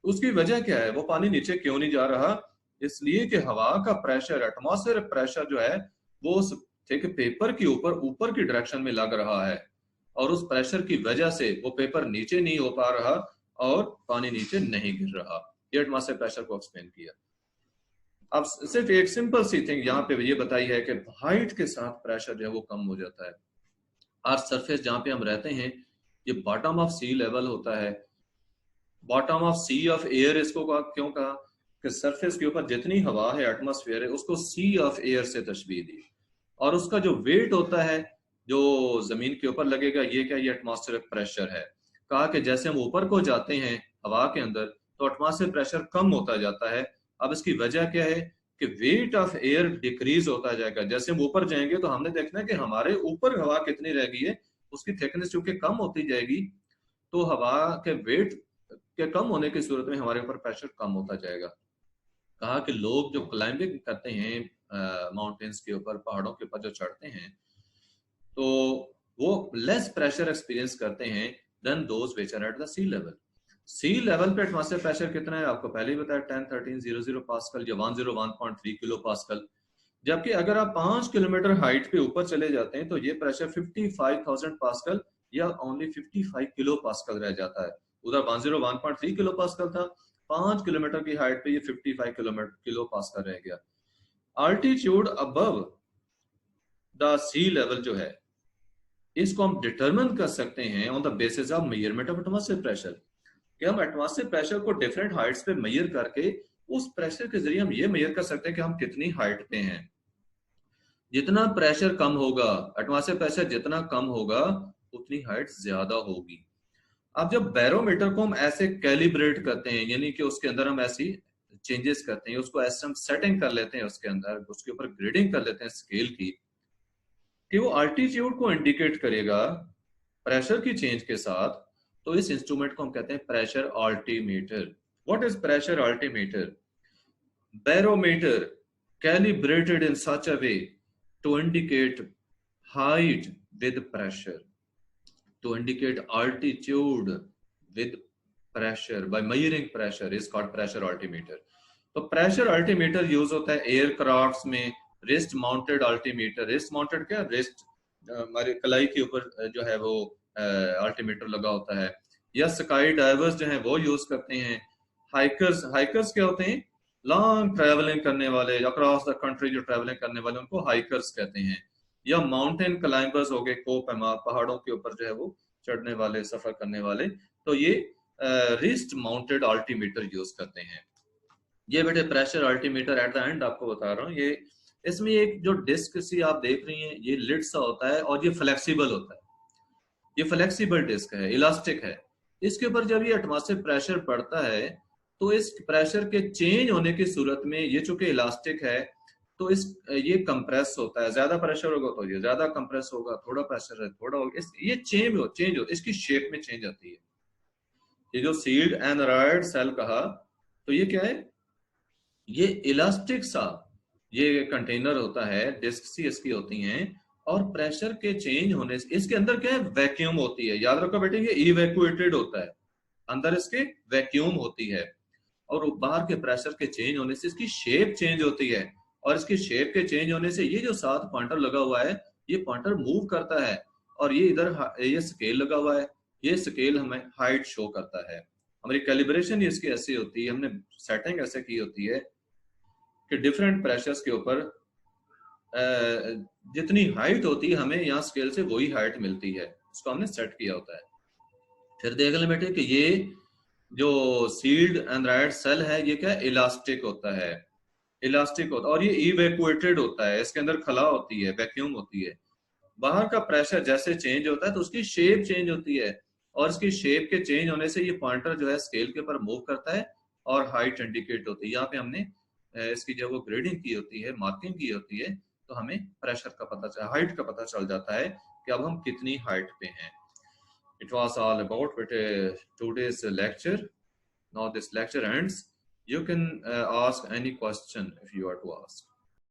उसकी वजह क्या है? वो पानी नीचे क्यों नहीं जा रहा? इसलिए कि हवा का प्रेशर, एटमॉस्फेयर प्रेशर जो है, वो उस थिक पेपर के ऊपर की डायरेक्शन में लग रहा है, और उस प्रेशर की वजह से वो पेपर नीचे नहीं हो पा रहा और पानी नीचे नहीं गिर रहा। ये एटमॉस्फेयर प्रेशर को एक्सप्लेन किया। अब सिर्फ एक सिंपल सी थिंग यहाँ पे ये बताई है कि हाइट के साथ प्रेशर जो है वो कम हो जाता है। अर्थ सरफेस जहाँ पे हम रहते हैं, ये बॉटम ऑफ सी लेवल होता है। Bottom of sea of air इसको क्यों कहा? कि सरफेस के ऊपर जितनी हवा है, एटमॉस्फेयर है, उसको सी ऑफ एयर से तशबीह दी, और उसका जो वेट होता है जो जमीन के ऊपर लगेगा, ये क्या? ये एटमॉस्फेरिक प्रेशर है। कहा कि जैसे हम ऊपर को जाते हैं हवा के अंदर, तो एटमॉस्फेयर प्रेशर कम होता जाता है। अब इसकी वजह क्या है? कि वेट ऑफ एयर डिक्रीज होता जाएगा। जैसे हम ऊपर जाएंगे तो हमने देखना है कि हमारे ऊपर हवा कितनी रह गई है, उसकी थिकनेस चूंकि कम होती जाएगी, तो हवा के वेट के कम होने की सूरत में हमारे ऊपर प्रेशर कम होता जाएगा। कहा कि लोग जो क्लाइंबिंग करते हैं माउंटेन्स के ऊपर, पहाड़ों के ऊपर जो चढ़ते हैं, तो वो लेस प्रेशर एक्सपीरियंस करते हैं than those which are at the sea level. Sea level पे एटमॉस्फेयर प्रेशर कितना है? आपको पहले ही बताया, 101300 पास्कल या 101.3 किलो पास्कल। जबकि अगर आप 5 किलोमीटर हाइट पे ऊपर चले जाते हैं तो ये प्रेशर 55,000 पास्कल या ओनली 55 किलो पास्कल रह जाता है। उधर 101.3 किलो पास्कल था, 5 किलोमीटर की हाइट पे ये 55 किलो पास्कल रह गया। Altitude above the sea level जो है, इसको हम डिटरमिन कर सकते हैं on the basis of measurement of atmosphere pressure, कि हम एटमॉस्फेयर प्रेशर को डिफरेंट हाइट्स पे मेजर करके उस प्रेशर के जरिए हम ये मेजर कर सकते हैं कि हम कितनी हाइट पे हैं। जितना प्रेशर कम होगा, एटमॉस्फेयर प्रेशर जितना कम होगा, उतनी हाइट ज्यादा होगी। अब जब बैरोमीटर को हम ऐसे कैलिब्रेट करते हैं, यानी कि उसके अंदर हम ऐसी चेंजेस करते हैं, उसको ऐसे हम सेटिंग कर लेते हैं, उसके अंदर उसके ऊपर ग्रेडिंग कर लेते हैं स्केल की, कि वो अल्टीट्यूड को इंडिकेट करेगा प्रेशर की चेंज के साथ, तो इस इंस्ट्रूमेंट को हम कहते हैं pressure altimeter. What is pressure altimeter? Barometer calibrated in such a way to indicate height with pressure, to indicate altitude with pressure by measuring pressure is called pressure altimeter. तो प्रेशर अल्टीमीटर यूज होता है एयरक्राफ्ट्स में, wrist mounted altimeter, wrist mounted क्या, रिस्ट हमारे कलाई के ऊपर जो है वो अल्टीमीटर लगा होता है, या स्काई डाइवर्स जो है वो यूज करते हैं। हाइकर्स, हाइकर्स क्या होते हैं, लॉन्ग ट्रैवलिंग करने वाले, अक्रॉस द कंट्री जो ट्रैवलिंग करने वाले, उनको हाइकर्स कहते हैं। या माउंटेन क्लाइंबर्स हो गए, कोह पहाड़ों के ऊपर जो है वो चढ़ने वाले, सफर करने वाले, तो ये रिस्ट माउंटेड अल्टीमीटर यूज करते हैं। ये बेटे pressure altimeter at the end आपको बता रहा हूँ, ये इसमें एक जो डिस्क सी आप देख रही हैं, ये लिड सा होता है और ये फ्लेक्सिबल होता है, ये फ्लेक्सिबल डिस्क है, इलास्टिक है। इसके ऊपर जब ये एटमॉस्फेरिक प्रेशर पड़ता है तो इस प्रेशर के चेंज होने की सूरत में ये चूंकि इलास्टिक है तो ये कंप्रेस होता है, ज्यादा प्रेशर होगा तो ये ज्यादा कंप्रेस होगा, थोड़ा प्रेशर है थोड़ा होगा, ये चेंज हो इसकी शेप में चेंज आती है। ये जो सील्ड एनरॉयड सेल कहा, तो ये क्या है, ये इलास्टिक सा ये कंटेनर होता है, डिस्क सी इसकी होती हैं, और प्रेशर के चेंज होने से इसके अंदर क्या है, वैक्यूम होती है। याद रखो बेटे, ये इवैक्यूएटेड होता है, अंदर इसके वैक्यूम होती है, और बाहर के प्रेशर के चेंज होने से इसकी शेप चेंज होती है, और इसकी शेप के चेंज होने से ये जो साथ पॉइंटर लगा हुआ है, ये पॉइंटर मूव करता है, और ये इधर ये स्केल लगा हुआ है, ये स्केल हमें हाइट शो करता है। हमारी कैलिब्रेशन इसकी ऐसी होती है, हमने सेटिंग ऐसे की होती है कि डिफरेंट प्रेशर्स के ऊपर जितनी हाइट होती है हमें यहाँ स्केल से वही हाइट मिलती है, उसको हमने सेट किया होता है। फिर देख लें बेटे कि ये जो सील्ड एनरॉयड सेल है, ये क्या इलास्टिक होता है, इलास्टिक होता है, और ये इवैक्यूएटेड होता है, इसके अंदर खला होती है, वैक्यूम होती है। बाहर का प्रेशर जैसे चेंज होता है तो उसकी शेप चेंज होती है, और इसकी शेप के चेंज होने से ये पॉइंटर जो है स्केल के ऊपर मूव करता है और हाइट इंडिकेट होती है। यहाँ पे हमने इसकी जब वो ग्रेडिंग की होती है, मार्किंग की होती है, तो हमें प्रेशर का पता, हाइट का पता चल जाता है कि अब हम कितनी हाइट पे हैं। It was all about today's lecture. Now this lecture ends. You can ask any question if you are to ask.